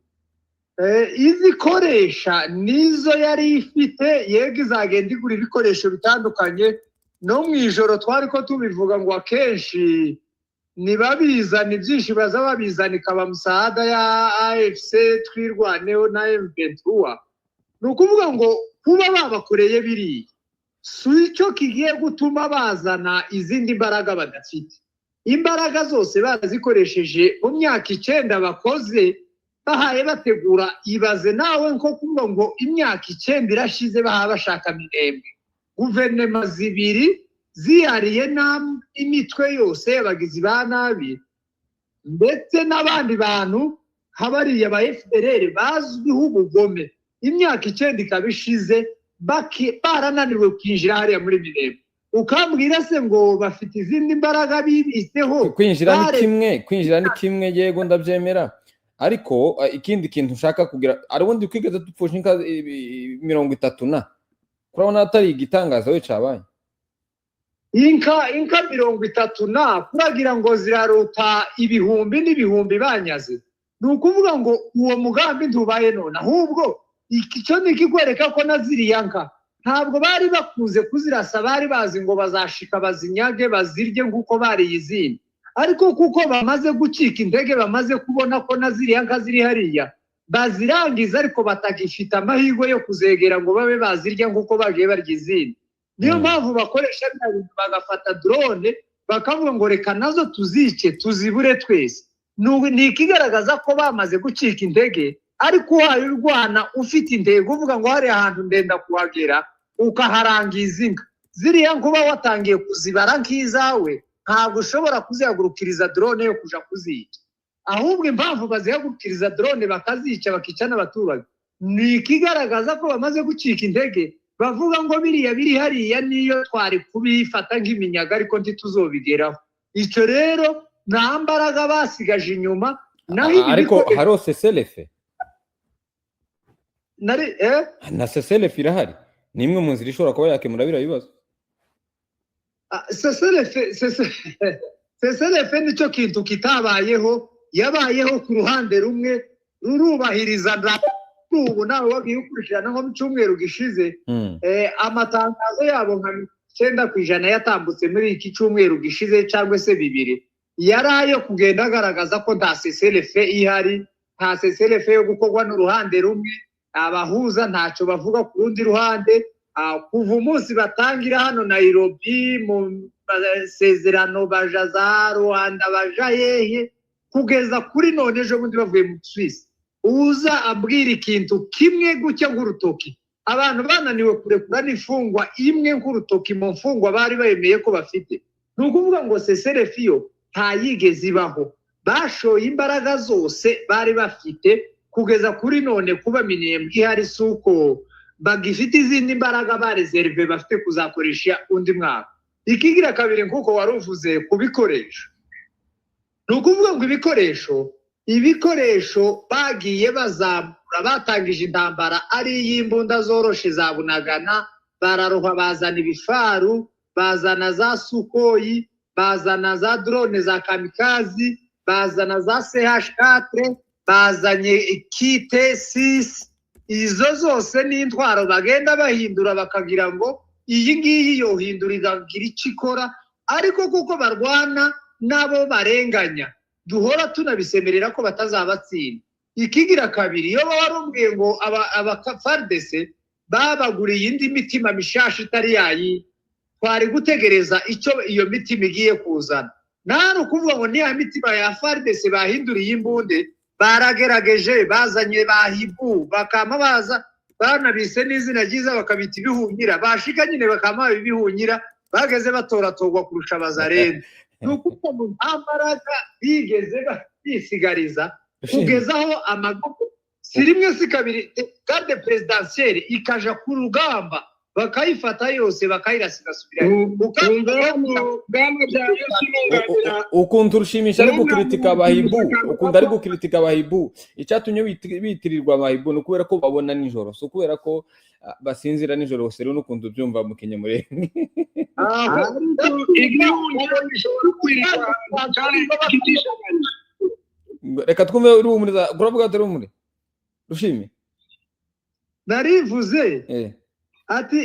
izikoresha nizo yari ifite yego izagenda igura ibikoresho bitandukanye no mwijoro twari ko tubivuga ngo akenshi nibabizana ibyinshi baza babizana ikaba musahada ya AFC twirwaneho na M23 nukuvuga ngo kuba babakoreye biri icyo kigiye gutuma bazana izindi mbaraga badafite imbaraga zose barazikoresheje mu myaka 9 bakoze bahaye bategura ibaze nawe nko kuvuga ngo imyaka 9 irashize baha bashaka minembwe guverinoma zibiri zihariye imitwe yose y'abagizi ba nabi ndetse n'abandi bantu habariye aba FDLR bazwiho ubugome imyaka 9 ikabishize barananiwe kwinjira hariya muri minembwe ukambwira se ngo bafite izindi mbaraga bibiseho kwinjira ni kimwe yego ndabyemera ariko ikindi kintu ushaka kugira arubundi kwigeza dupfusha inka 30 na kurabona atari igitangaza we cabaye inka 30 na kuragira ngo zirarota ibihumbi n'ibihumbi banyaze nukuvuga ngo uwo mugambi ntubaye none ahubwo icyo nikikwereka ko naziriya nka ntabwo bari bakuze kuzirasa bari bazi ngo bazashika bazinyage bazirye nguko bari yizindi ariko kuko bamaze gucika indege bamaze kubona ko naziriya nka ziri hariya bazirangiza ariko batagifita amahirwe yo kuzegera ngo babe bazirya nguko bagiye barya izindi niyo mpamvu bakoresha bagafata drone bakavuga ngo reka nazo tuzice tuzibure twese ni ikigaragaza ko bamaze gucika indege ariko uhaye urwana ufite indege uvuga ngo hari ahantu ndenda kuhagera ukaharangiza inka ziriya nkuba watangiye kuzibara nk'izawe ntabwo ushobora kuzihagurukiriza drone yo kuja kuzica ahubwo impamvu bazihagurukiriza drone bakazica bakica n'abaturage ni ikigaragaza ko bamaze gucika indege bavuga ngo biriya biri hariya niyo twari kubifata nk'iminyaga ariko ntituzobigeraho icyo rero nta mbaraga basigaje inyuma ariko haro seselefe na seselefe irahari ni imwe mu nzira ishobora kuba yakemura biriya bibazo seselefe nicyo kintu kitabayeho yabayeho ku ruhande rumwe rurubahiriza ubu nawe wagiye ukurikirana nko mu cyumweru gishize amatangazo yabo nka 9% yatambutse muri iki cyumweru gishize cyangwa se bibiri yari ayo kugenda agaragaza ko nta seselefe ihari nta seselefe yo gukorwa n'uruhande rumwe abahuza ntacyo bavuga ku rundi ruhande kuva umunsi batangira hano Nairobi mu sezerano baja za Rwanda baja hehe kugeza kuri none ejo bundi bavuye mu Swiss uza abwira ikintu kimwe gucya nk'urutoki abantu bananiwe kurekura n'ifungwa imwe nk'urutoki mu mfungwa bari bayemeye ko bafite nukuvuga ngo seselefe yo ntayigeze ibaho bashoye imbaraga zose bari bafite kugeza kuri none kuba minembwe ihari suko bagifite izindi mbaraga bareserve bafite kuzakoresha undi mwaka ikigira kabiri nkuko waruvuze kubikoresha nukuvuga ngo ibikoresho bagiye bazamura batangije intambara ari y'imbunda zoroshe za Bunagana bararoha bazana ibifaru bazana za Sukoyi bazana za drone za kamikazi bazana za CH4 bazanye kite 6 izo zose n'intwaro bagenda bahindura bakagira ngo iyi ngiyi yohindura igagira ikikora ariko kuko barwana nabo barenganya duhora tunabisemerera ko batazabatsinda ikigira kabiri iyo barumbwiye ngo FARDC babaguriye indi mitima mishasha itari yayi twari gutegereza icyo iyo mitima igiye kuzana nano kuvuga ngo niya mitima ya FARDC bahinduriye imbunde baragerageje bazanye bahibu bakama baza banabise n'izina ryiza bakabita ibihunyira bashika nyine bakama ibihunyira bageze batoratogwa kurusha bazarenda nuko mu ambaraga bigeze bisigariza kugezaho amagugu sirimwe si kabiri garde presidentielle ikaja ku rugamba bakayifata yose bakayirasigasubira ukuntu rushimisha ari gukritika abahibu ukunda ari gukritika abahibu icyatumye bitirirwa abahibu no kubera ko babona nijoro so kubera ko basinzira nijoro bose rero n'ukuntu byumva mu kinyamurenge reka twumve urumuriza kuravuga ati rumuri rushimi narivuze ati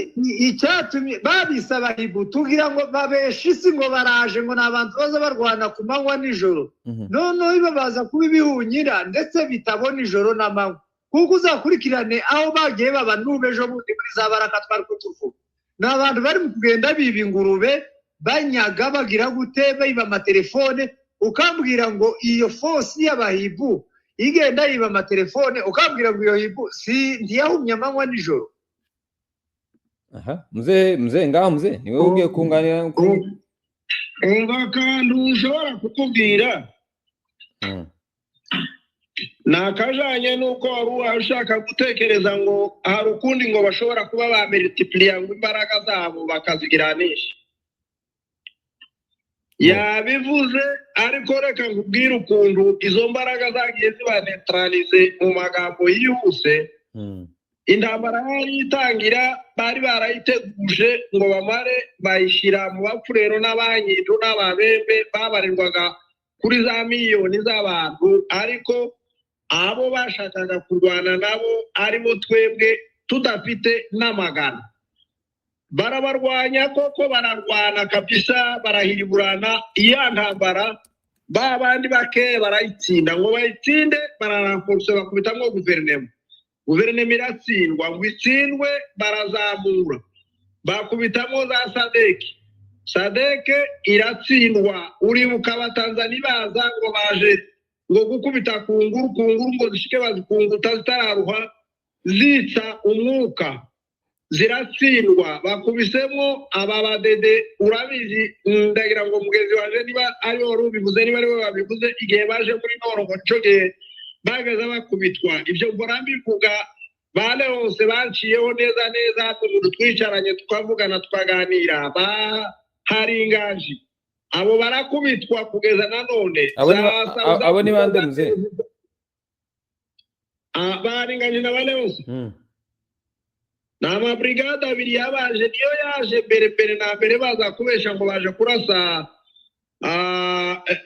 icyatumye babisaba hibu tugira ngo babeshe isi ngo baraje ngo n'abantu baza barwana ku manywa nijoro noneho ibo baza kuba ibihunyira ndetse bitabona ijoro n'amanywa kuko uzakurikirane aho bagiye baba n'ubejo bundi muri za baraka twari kutuvuga ni abantu bari mu kugenda biba ingurube banyaga bagira gute biba amatelefone ukambwira ngo iyo fosi y'abahibu igenda yiba amatelefone ukambwira ngo iyo hibu si ntiyahumye amanywa nijoro. Aha, mzee ngaho mzee ni wewe ugiye kunganira umva kandi ushobora kukubwira nakajanye nuko wari ushaka gutekereza ngo hari ukundi ngo bashobora kuba ba multiplier ngo imbaraga zabo bakazigiranisha yabivuze ariko reka nkubwire ukuntu izo mbaraga zagiye ziba neutralize mu magambo yihuse. Intambara yari itangira bari barayiteguje ngo bamare bayishyira mu bapfurero n'abanyindo n'ababembe babarirwaga kuri za miliyoni z'abantu ariko abo bashakaga kurwana nabo aribo twebwe tudafite n'amagana barabarwanya koko bararwana kabisa barahiriburana iya ntambara babandi bake barayitsinda ngo bayitsinde bararanforce bakubitamwo guverinema iratsindwa ngo itsindwe barazamura bakubitamo za sadeke iratsindwa uribuka abatanzani baza ngo baje ngo gukubita ku nguru ngo zishike bazikunguta zitararuha zitsa umwuka ziratsindwa bakubisemo aba badede urabizi ndagira ngo mugezi waje niba ari wari ubivuze niba ari we babivuze igihe baje muri Norongo cyo gihe bageze bakubitwa ibyo mbora mbivuga bane bose banciyeho neza tumuntu twicaranye tukavugana tukaganira haringaje abo barakubitwa kugeza nanone abo ni bande mzee baringaje na bane bose nama brigade abiri yabaje niyo yaje mbere na mbere baza kubesha ngo baje kurasa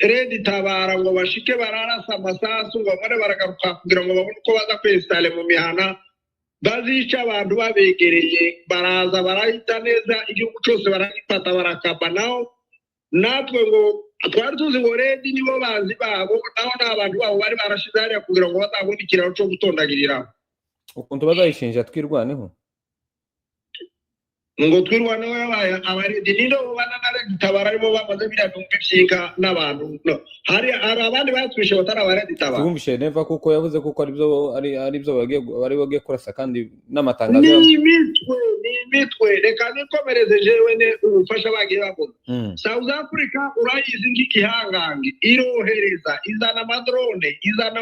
Redi Tabara ngo bashike bararasa amasasu ngo bamare baragaruka kugira ngo babone uko baza kwinstale mu mihana bazica abantu babegereye baraza barahita neza igihugu cyose baragifata barakaba naho natwe ngo twari tuzi ngo Redi nibo bazi babo naho n'abantu babo bari barashize hariya kugira ngo bazabone ikiraro cyo gutondagirira ukuntu bazayishinja twirwaneho ngo twirwaneho yabaye abaredi nindo bana na Redi Tabara arimo bamaze birabumva ibyinka n'abantu hari abandi batwishe batari abaredi Tabara twumvishe neva kuko yavuze kuko aribyo bagiye kurasa kandi n'amatangazo ni mitwe reka nikomereze jewe ne ubufasha bagiye bakora South Africa urayizi nk'ikihangange irohereza izana amadrone izana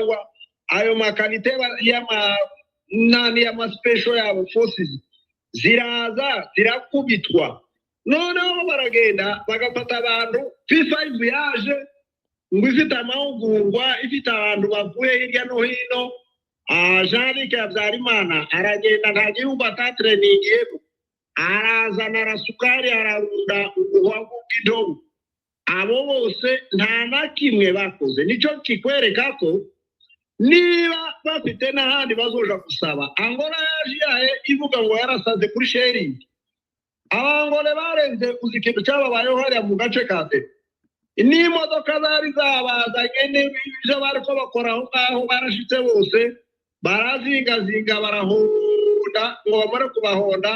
ayo makanite y'ama special yabo forces ziraza zirakubitwa noneho baragenda bagafata abantu P5 yaje ngo ifite amahugurwa ifite abantu bavuye hirya no hino Jean-Luc Habyarimana aragenda nta gihugu atatrainingiyeho arazana arasukari ararunda ubuhavu bw'indobo abo bose nta na kimwe bakoze nicyo kikwereka ko niba bafite n'ahandi bazoja gusaba Angola yaje ivuga ngo yarasaze kuri sharing abangole barenze uzikintu cyababayeho hariya mu gace kate n'imodoka zari zabazanye n'ibyo bariko bakora aho ngaho barashitse bose barazingazinga barahonda ngo bamare kubahonda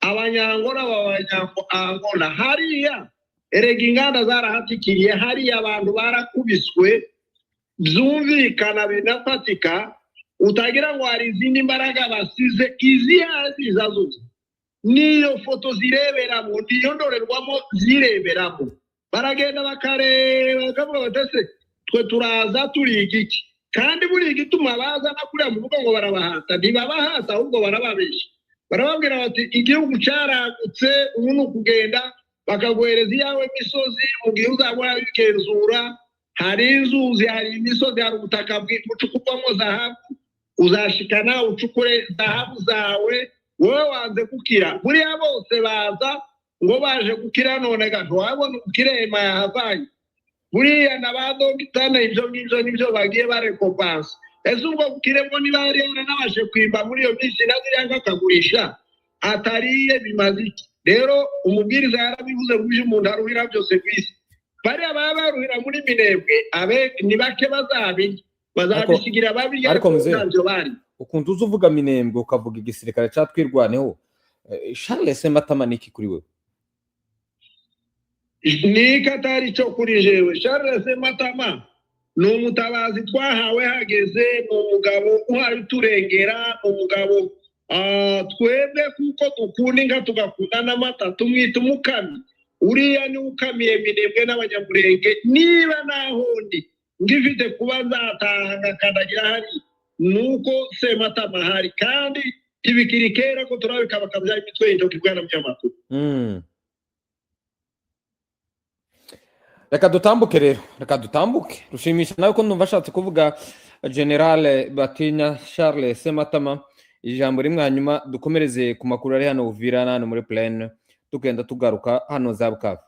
abanyangola Angola hariya erega inganda zarahatikiriye hariya abantu barakubiswe byumvikana binafatika utagira ngo hari izindi mbaraga basize izizazuza niyo foto zireberamo niyo ndorerwamo zireberamo baragenda bakareba bakavuga batese twe turaza turiga iki kandi buri gituma baza nakuriya mu rugo ngo barabahata ntibabahata ahubwo barababesha barababwira bati igihugu caragutse ubu ni ukugenda bakaguhereza iyawe misozi mu gihe uzaba wabigenzura hari inzuzi hari imisozi hari ubutaka bucukurwamo zahabu uzashikana ucukure zahabu zawe wowe wanze gukira buriya bose baza ngo baje gukira none gato wabona ukirema yahavanye buriya n'abadogitana ibyo ngibyo nibyo bagiye barekompansa ese ubwo gukiremo niba yari n'abashe kwimba muri iyo minsi naziriya nkakagurisha atariye bimaze iki rero umubwiriza yarabivuze ngo uje umuntu aruhira byose ku isi bariya baba baruhira muri Minembwe ni bake bazabisigira babirya ariko muzee ntabyo bari ukuntu uzi uvuga Minembwe ukavuga igisirikare catwirwaneho Charles Sematama niki kuri wewe ni katari cyo kuri jewe Charles Sematama ni umutabazi twahawe hageze ni umugabo uhaye turengera umugabo twebwe kuko dukunda inka tugakunda n'amata tumwita umukami uriya ni ukamiye Minembwe n'abanyamurenge niba nahundi ngifite kuba nzataha ngakandagira hari nuko Sematama hari kandi tibikiri kera ko turabika bakabya imitwe y'intoki bwana munyamakuru reka dutambuke rushimisha nawe ko numva ashatse kuvuga General Batinya Charles Sematama ijambo rimwe hanyuma dukomereze ku makuru ari hano Uvira hano muri Plaine tugenda tugaruka hano za Bukavu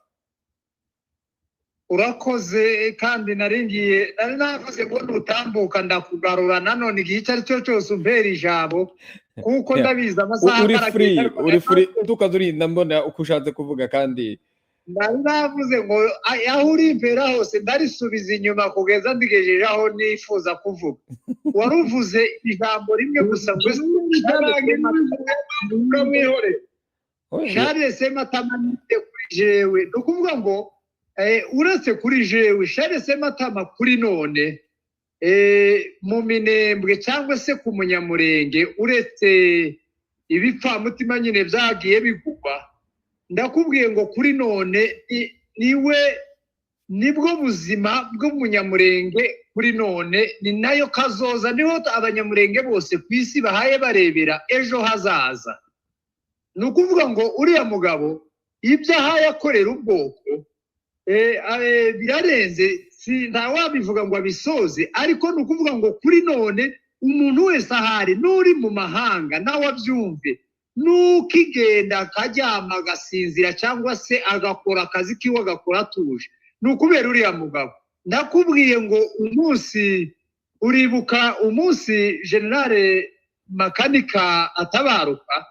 urakoze kandi nari navuze ngo nutambuka ndakugarura nanone igihe ari cyo cyose umpera ijambo kuko ndabizi amasaha uri free tukazurinda mbona uko ushatse kuvuga kandi nari navuze ngo aho uri impera hose ndarisubiza inyuma kugeza ndigejeje aho nifuza kuvuga waruvuze ijambo rimwe gusa ngo Charles Sematama nite kuri jewe nukuvuga ngo uretse kuri jewe Charles Sematama kuri none mu Minembwe cyangwa se ku Munyamurenge uretse ibipfamutima nyine byagiye bigugwa ndakubwiye ngo kuri none nibwo buzima bw'umunyamurenge kuri none ni nayo kazoza niho abanyamurenge bose ku isi bahaye barebera ejo hazaza ni ukuvuga ngo uriya mugabo ibyo ahaye akorera ubwoko birarenze ntawabivuga ngo abisoze ariko ni ukuvuga ngo kuri none umuntu wese ahari n'uri mu mahanga nawe abyumve n'ukigenda akaryama agasinzira cyangwa se agakora akazi kiwe agakora atuje ni ukubera uriya mugabo ndakubwiye ngo uribuka umunsi General Makanika atabaruka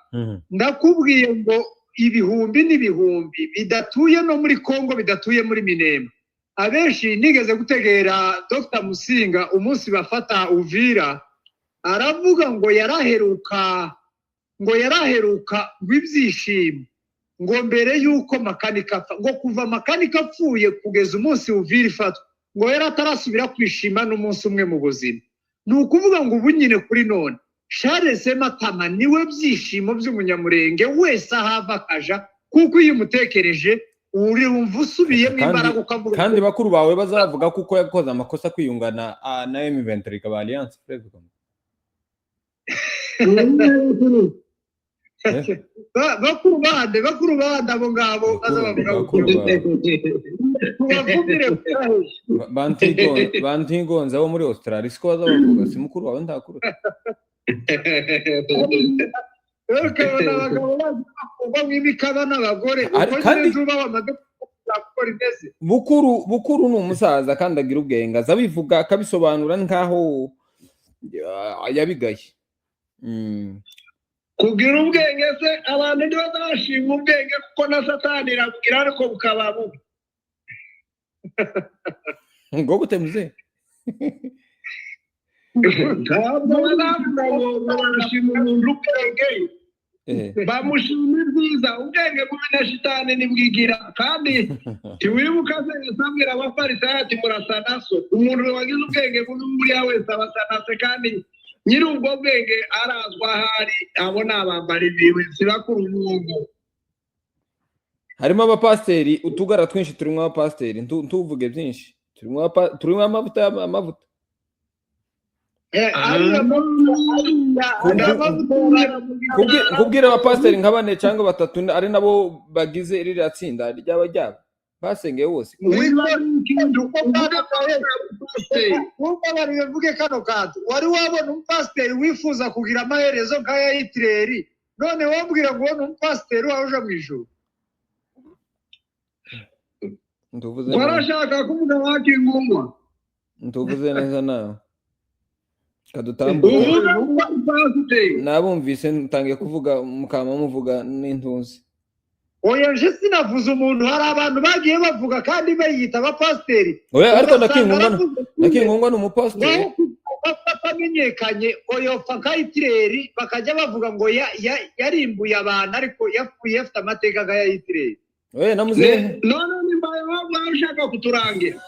ndakubwiye ngo ibihumbi n'ibihumbi bidatuye no muri Kongo bidatuye muri Minembwe abenshi nigeze gutegera Dr Musinga umunsi bafata Uvira aravuga ngo yaraheruka ibyishimo ngo mbere yuko Makanika apfa ngo kuva Makanika apfuye kugeza umunsi Uvira ifatwa ngo yaratarasubira kwishima n'umunsi umwe mu buzima ni ukuvuga ngo ubu nyine kuri none Charles Sematama niwe byishimo by'umunyamurenge wese ahava akaja kuko iyo umutekereje urumva usubiyemo imbaraga ukavuga kandi bakuru bawe bazavuga kuko yakoze amakosa kwiyungana na M23 ikaba Alliance President bakuru bande abo ngabo bazabavuga bantigonza bo muri Australia siko bazabavuga si mukuru wawe ndakuru ukabona abagabo bavuga mw'imikaba n'abagore bukuru ni umusaza kandi agira ubwenge azabivuga akabisobanura nkaho yabigaye kugira ubwenge se abantu nibo bazashima ubwenge kuko na Satani irabwira ariko bukaba bubi ngo gutemuze ntabwo barashima umuntu ubwenge bamushima ibyiza ubwenge bubi na shitani nibwigira kandi tiwibuka se yasabwira abafarisayo ati murasa naso umuntu wagize ubwenge bubi muri wese abasa nase kandi nyiri ubwo bwenge arazwa ahari abo ni abambari biwe sibakuru n'ubu harimo abapasiteri utugara twinshi turimo abapasiteri ntuvuge byinshi turimo amavuta kubwira abapasiteri nka 4 cyangwa 3 ari nabo bagize ririya tsinda ry'abajyaba basengeye bose bivuge kano kantu wari wabona umupasiteri wifuza kugira amaherezo nk'aya Hitleri none wambwira ngo ubona umupasiteri wawe uje mu ijuru warashaka kuvuga wakingungwa ntuvuze neza nawe kadutambuka pasiteri nabumvise ntangiye kuvuga mukama muvuga n'intuzi oya je sinavuze umuntu, hari abantu bagiye bavuga kandi bayita abapasiteri. oya ariko nakingungwa n'umupasiteri batamenyekanye oyopfa kayitireri bakajya bavuga ngo yarimbuye abantu ariko yapfuye afite amateka nka yayitireri. oya namuzehe none nimbaye waba ushaka kuturangira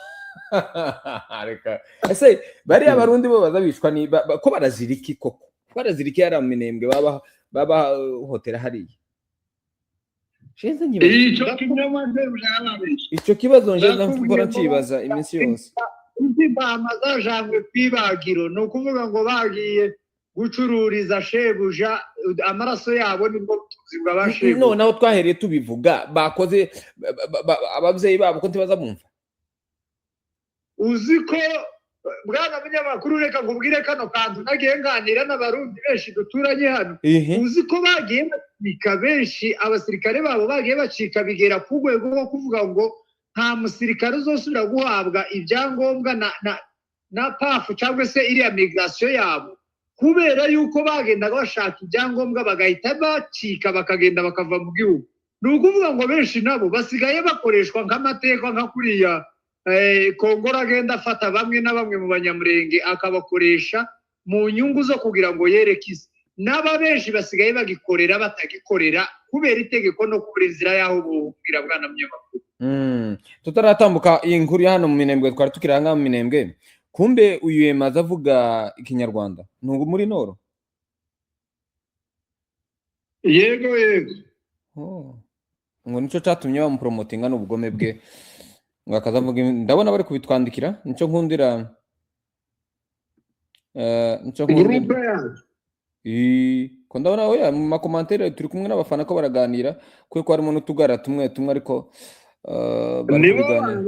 reka ese bariya barundi bo bazabishwa ni ko baraziriki koko baraziriki yari Minembwe baba hotera hariya icyo kibazo nje ndakora nkibaza iminsi yose intama zajanywe kwibagiro ni ukuvuga ngo bagiye gucururiza shebuja amaraso yabo nibwo tuzibwa bashebuja. noneho twahereye tubivuga bakoze ababyeyi babo ko ntibaza bumva. uzi ko bwana munyamakuru reka nkubwire kano kantu nagiye nganira n'abarundi benshi duturanye hano. uzi ko bagiye bacika benshi abasirikare babo bagiye bacika bigera ku rwego rwo kuvuga ngo nta musirikare uzosubira guhabwa ibyangombwa na pafu cyangwa se iriya migration yabo kubera yuko bagendaga bashaka ibyangombwa bagahita bacika bakagenda bakava mu gihugu. ni ukuvuga ngo benshi nabo basigaye bakoreshwa nk'amateka nka kuriya Kongora agenda afata bamwe na bamwe mu banyamurenge akabakoresha mu nyungu zo kugira ngo yereke isi. n'aba benshi basigaye bagikorera batagikorera kubera itegeko no kubera inzira yaho bubwira bwana munyamakuru. tutaratambuka iyi nkuru ya hano mu Minembwe twari tukiri hanga mu Minembwe kumbe uyu yemaza avuga ikinyarwanda ntungu muri noro. yego ngo nico catumye bamupromotinga n'ubugome bwe ngo akazavuga ndabona bari kubitwandikira nico nkundira groupe yacu ko ndabona oya mu makomantere turi kumwe n'abafana ko baraganira kuko harimo n'utugara tumwe ariko bari kuganira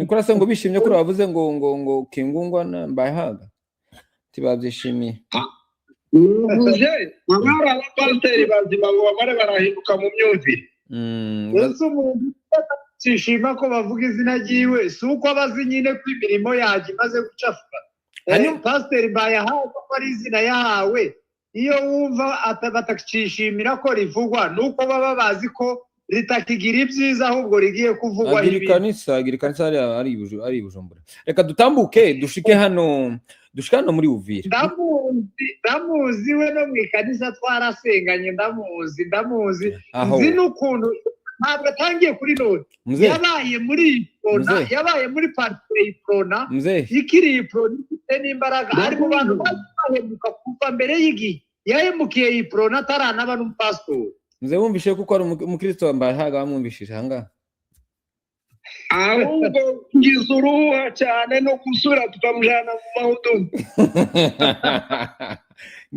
kora se ngo bishimye kuri bavuze ngo kingungwa mbaye haga tibabyishimiye uvuze abara abapasiteri bazima ngo bamare barahinduka mu myumvire. ese umuntu sishima ko bavuga izina ryiwe si uko abazi nyine ko imirimo yaje imaze gucafuka. pasiteri bayahawe ko ari izina yahawe iyo wumva batakishimira ko rivugwa nuko baba bazi ko ritakigira ibyiza ahubwo rigiye kuvugwa ibintu. agira ikanisa ari Bujumbura. Reka dutambuke dushike hano muri Uvira. ndamuzi we no mu ikanisa twarasenganye ndamuzi nzi n'ukuntu ntabwo atangiye kuri none yabaye muri Iprona yabaye muri parti Iprona ikiri Iprona ifite n'imbaraga ari mu bantu bahemuka kuva mbere y'igihe yahemukiye Iprona ataranaba n'umupasitori. Mzee wumvishe kuko ari umukristo wambaye haga wamwumvishije hanga ahubwo ngize uruhuha cyane no gusura tukamujana mu mahudumu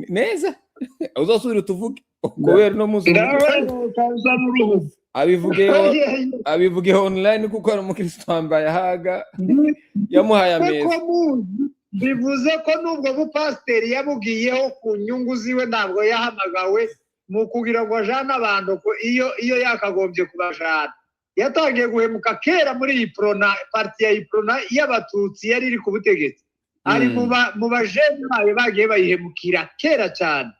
neza uzasubira tuvuge kubera no muzi abivuge online kuko ari umukristo wambaye haga yamuhaye ameza. bivuze ko nubwo bupasiteri yabugiyeho ku nyungu ziwe ntabwo yahamagawe mu kugira ngo ajane abantu ko iyo yakagombye kubajana. yatangiye guhemuka kera muri Iprona parti ya Iprona y'abatutsi yari iri ku butegetsi ari mu bajene bayo bagiye bayihemukira kera cyane.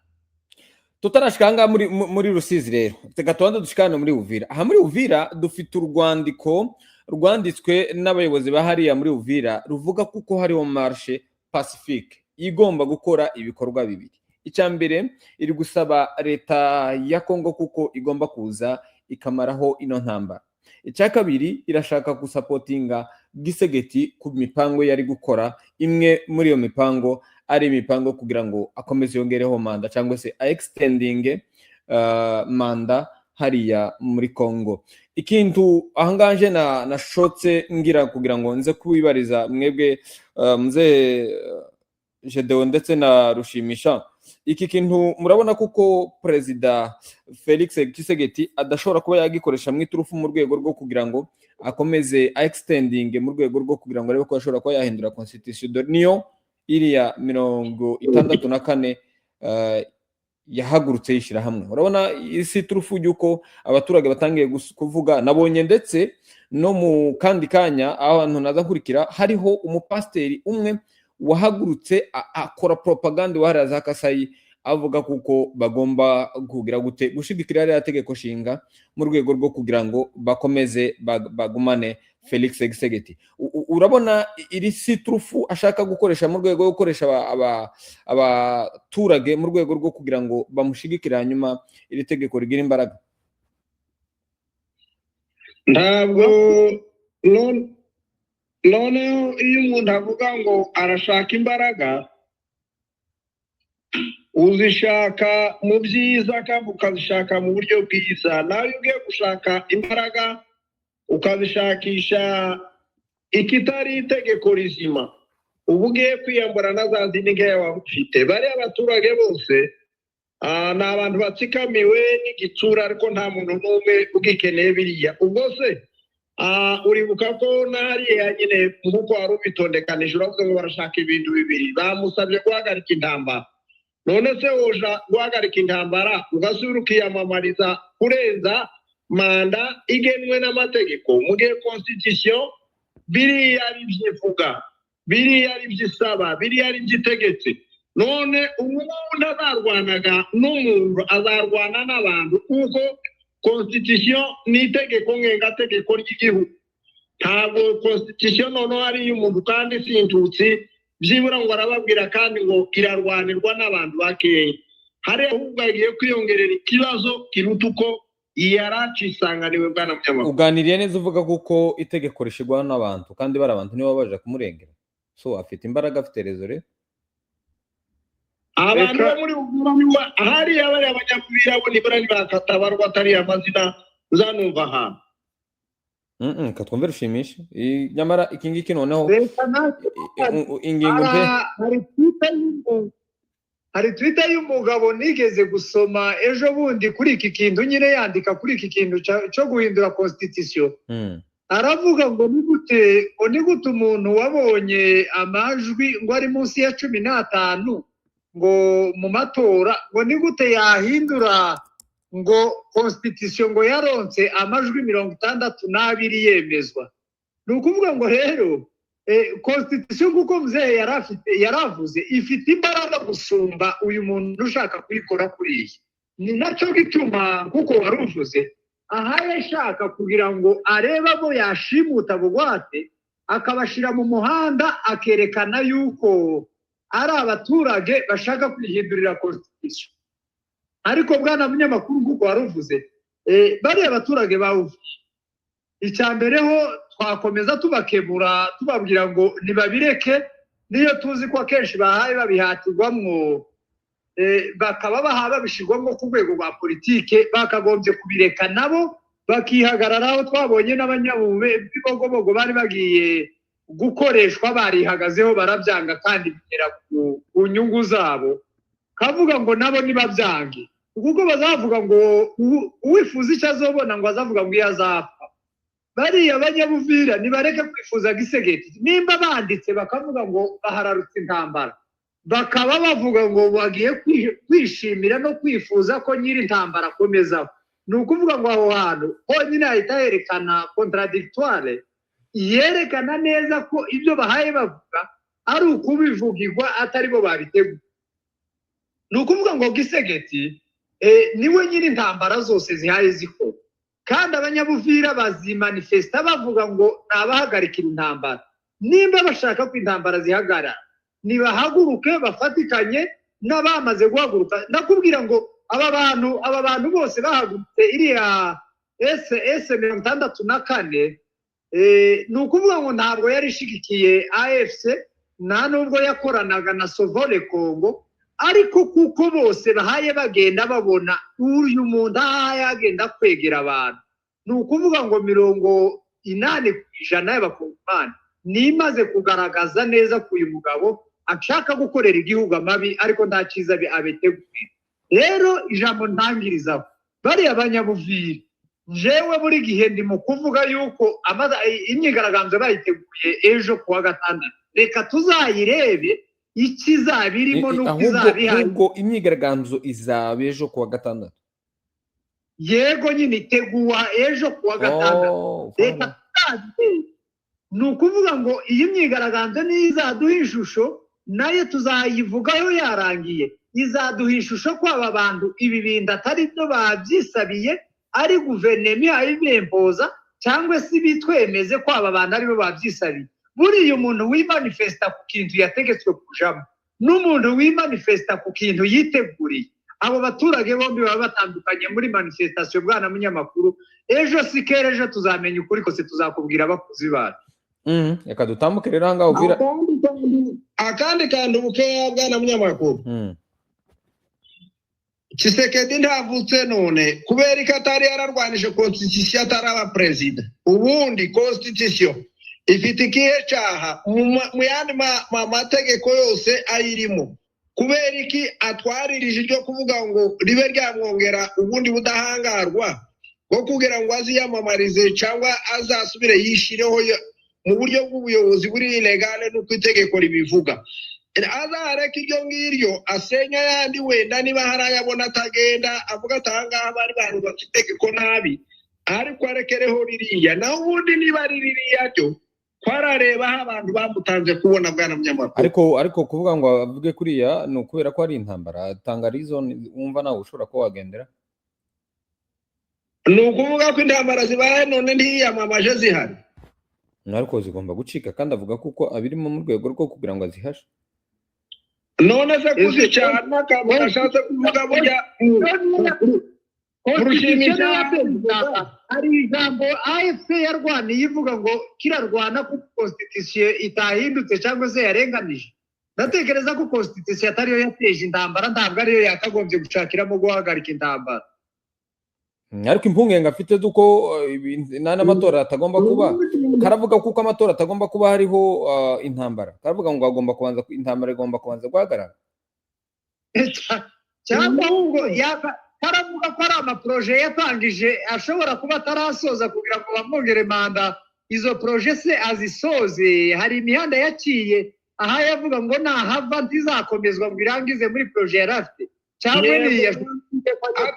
tutarashikanga muri Rusizi rero tegatondo dushikana muri Uvira. aha muri Uvira dufite urwandiko rwanditswe n'abayobozi bahariya muri Uvira ruvuga kuko hariho marche pacifique igomba gukora ibikorwa bibiri. Icyambere iri gusaba leta ya Kongo kuko igomba kuza ikamaraho ino ntambara. Icya kabiri irashaka gusapotinga Gisegeti ku mipango yari gukora. imwe muri iyo mipango ari imipango kugira ngo akomeze yongereho manda cyangwa se extending manda hariya muri Kongo. Ikintu ahanganje na shotse ngira kugira ngo nze kubibariza mwebwe mzee Gedeon ndetse na Rushimisha. Iki kintu murabona kuko Perezida Felix Tshisekedi adashobora kuba yagikoresha mwiturufu mu rwego rwo kugira ngo akomeze extending mu rwego rwo kugira ngo arebe ko ashobora kuba yahindura constitution niyo iriya 64 yahagurutse yishira hamwe. Urabona isi turufu yuko abaturage batangiye kuvuga. Nabonye ndetse no mu kandi kanya abantu naza nkurikira hariho umupasteri umwe wahagurutse akora propaganda wahariya za Kasayi avuga kuko bagomba kugira gute gushigikira rya tegeko shinga mu rwego rwo kugira ngo bakomeze bagumane Felix Tshisekedi. Urabona iri si turufu ashaka gukoresha mu rwego rwo gukoresha abaturage mu rwego rwo kugira ngo bamushigikire hanyuma iri tegeko rigira imbaraga? Ntabwo noneho iyo umuntu avuga ngo arashaka imbaraga, uzishaka mu byiza kandi ukazishaka mu buryo bwiza. Nawe ugiye gushaka imbaraga ukazishakisha ikitari itegeko rizima, uba ugiye kwiyambura na za zindi nkeya waba ufite. Bariya abaturage bose ni abantu batsikamiwe n'igitsura, ariko nta muntu n'umwe ugikeneye biriya. Ubwo se uribuka ko nariya nyine nk'uko wari ubitondekanije, uravuga ngo barashaka ibintu bibiri. Bamusabye guhagarika intambara, none se woja guhagarika intambara ugasubira ukiyamamariza kurenza manda igenwe n'amategeko? Mu gihe constitution biriya ari byivuga, biriya ari byisaba, biriya ari byitegetse. None umuntu azarwanaga n'umuntu, azarwana n'abantu, kuko constitution ni itegeko ngengategeko ry'igihugu. Ntabwo constitution noneho ari iy'umuntu, kandi si intutsi byibura ngo arababwira kandi ngo irarwanirwa n'abantu bakeya. Hari ahubwo agiye kwiyongerera ikibazo kiruta uko yaracisanganiwe. Bwana Munyamakuru, uganiriye neza uvuga kuko itegeko rishigwaho n'abantu kandi bari abantu nibo baje kumurengera, so afite imbaraga, afite rezo rero. abantu bo muri Uganda hariya bari abanyamubiri abo nibura ntibakatabarwa atari amazina uzanumva ahantu. Katwumve rushimisha. Nyamara iki ngiki noneho ingingo hari Twitter y'umugabo nigeze gusoma ejo bundi kuri iki kintu, nyine yandika kuri iki kintu cyo guhindura constitution. Aravuga ngo ni gute umuntu wabonye amajwi ngo ari munsi ya 15 ngo mu matora, ngo ni gute yahindura ngo constitution ngo yaronse amajwi 62 yemezwa. Ni ukuvuga ngo rero constitution kuko mzee yaravuze ifite imbaraga gusumba uyu muntu ushaka kuyikora kuriya. Ni nacyo gituma kuko waruvuze aha yashaka kugira ngo arebe abo yashimuta bugwate, akabashira mu muhanda, akerekana yuko ari abaturage bashaka kwihindurira constitution. Ariko bwana Munyamakuru kuko waruvuze bari abaturage bawuvuye. Icyambere ho twakomeza tubakebura tubabwira ngo nibabireke, niyo tuzi ko akenshi bahaye babihatirwamwo bakaba babishirwamo ku rwego rwa politike, bakagombye kubireka nabo bakihagararaho. Twabonye n'abanyabube bibogobogo bari bagiye gukoreshwa, barihagazeho barabyanga kandi bigera ku nyungu zabo. Kavuga ngo nabo nibabyange kuko bazavuga ngo uwifuza icyo azobona ngo azavuga ngo yazapfa. Bariya abanyabuvira nibareke kwifuza Gisegeti. Nimba banditse bakavuga ngo bahararutse intambara, bakaba bavuga ngo bagiye kwishimira no kwifuza ko nyiri intambara akomezaho, ni ukuvuga ngo aho hantu honyine hahita herekana contradictoire, yerekana neza ko ibyo bahaye bavuga ari ukubivugirwa atari bo babiteguye. Ni ukuvuga ngo Gisegeti niwe nyiri intambara zose zihaye zikora, kandi abanyabuvira bazimanifesta bavuga ngo nabahagarikira intambara. Nimba bashaka ko intambara zihagarara, nibahaguruke bafatikanye n'abamaze guhaguruka. Nakubwira ngo aba bantu bose bahagurutse iriya S64 ni ukuvuga ngo ntabwo yari ishigikiye AFC, nta nubwo yakoranaga na Sovole Congo, ariko kuko bose bahaye bagenda babona uyu muntu ahaye agenda kwegera abantu. Ni ukuvuga ngo 80% y'abakongomani nimaze kugaragaza neza ko uyu mugabo ashaka gukorera igihugu amabi, ariko nta cyiza abiteguye. Rero ijambo ntangirizaho bari abanyabuvira, jewe buri gihe ndi mu kuvuga yuko imyigaragambyo bayiteguye ejo kuwa gatandatu. Reka tuzayirebe ikizabirimo n'uko izabihanye. Ahubwo imyigaragambyo izaba ejo kuwa gatandatu. Yego nyine iteguwa ejo kuwa gatandatu. Reka ni ukuvuga ngo iyi myigaragambyo niyo izaduha ishusho nayo tuzayivugaho yarangiye, izaduha ishusho ko aba bantu ibi bintu atari byo babyisabiye, ari guverinoma yabimempoza cyangwa se bitwemeze ko aba bantu aribo babyisabiye. Buriya umuntu wimanifesta ku kintu yategetswe kujamo n'umuntu wimanifesta ku kintu yiteguriye, abo baturage bombi baba batandukanye muri manifestation. Bwana munyamakuru, ejo sikere, ejo tuzamenya ukuri kose, tuzakubwira abakuzi bacu. Reka dutambuke rero aha ngaha uvira akandi kandi ubukeya bwana munyamakuru. Tshisekedi ntavutse none kubera ko atari yararwanije constitution ataraba president. Ubundi constitution ifite ikihe cyaha mu yandi mategeko yose ayirimo, kubera iki atwaririje ryo kuvuga ngo ribe ryamwongera ubundi budahangarwa bwo kugira ngo aziyamamarize cyangwa azasubire yishireho mu buryo bw'ubuyobozi buri ilegale n'uko itegeko ribivuga. Azareka iryo ngiryo asenya yandi, wenda niba hari ayabona atagenda avuga atangaha bari bantu bafite itegeko nabi, ariko arekereho ririya. Naho ubundi niba ririya ryo twarareba aho abantu bamutanze kubona bwana munyamakuru. Ariko kuvuga ngo avuge kuriya ni ukubera ko ari intambara. Tanga reason wumva nawe ushobora ko wagendera. Ni ukuvuga ko intambara zibaye none ntiyiyamamaje zihari, ariko zigomba gucika, kandi avuga kuko abirimo mu rwego rwo kugira ngo azihashe. None se kuzi cyane akaba ashatse kuvuga burya hari ijambo AFC yarwaniye ivuga ngo kirarwana ko constitution itahindutse cyangwa se yarenganije. Ndatekereza ko constitution atariyo yateje intambara, ntabwo ariyo yakagombye gushakiramo guhagarika intambara. Ariko impungenge afite duko n'amatora atagomba kuba, karavuga kuko amatora atagomba kuba hariho intambara, karavuga ngo agomba kubanza intambara igomba kubanza guhagarara, cyangwa ahubwo karavuga ko ari amaproje yatangije ashobora kuba atarasoza kugira ngo bamwongere manda. Izo proje se azisoze, hari imihanda yaciye aha yavuga ngo nahava ntizakomezwa ngo irangize muri proje yari afite, cyangwa niya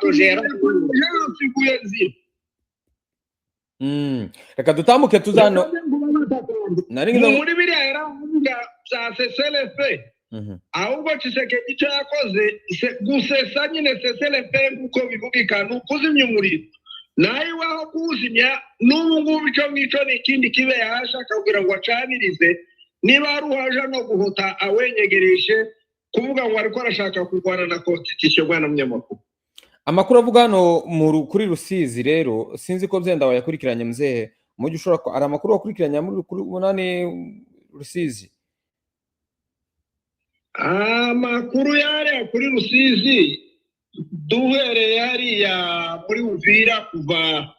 proje yari afite. Reka dutambuke tuzano muri biriya yaravuga bya CCLP. Ahubwo Tshisekedi icyo yakoze gusesa nyine CCLP kuko bivugika kuzimya umuriro, nawe iwaho kuwuzimya n'ubu ngubu icyo ngicyo ni ikindi kibe yashaka kugira ngo acanirize. Niba ari uwaje no guhuta awenyegereshe kuvuga ngo ariko arashaka kurwana na constitution bwana munyamakuru. Amakuru avuga hano kuri Rusizi rero sinzi ko byenda wayakurikiranye mzehe mujye ushobora ko ari amakuru wakurikiranye muri munani Rusizi. Amakuru yari kuri Rusizi duhereye hariya muri Uvira kuva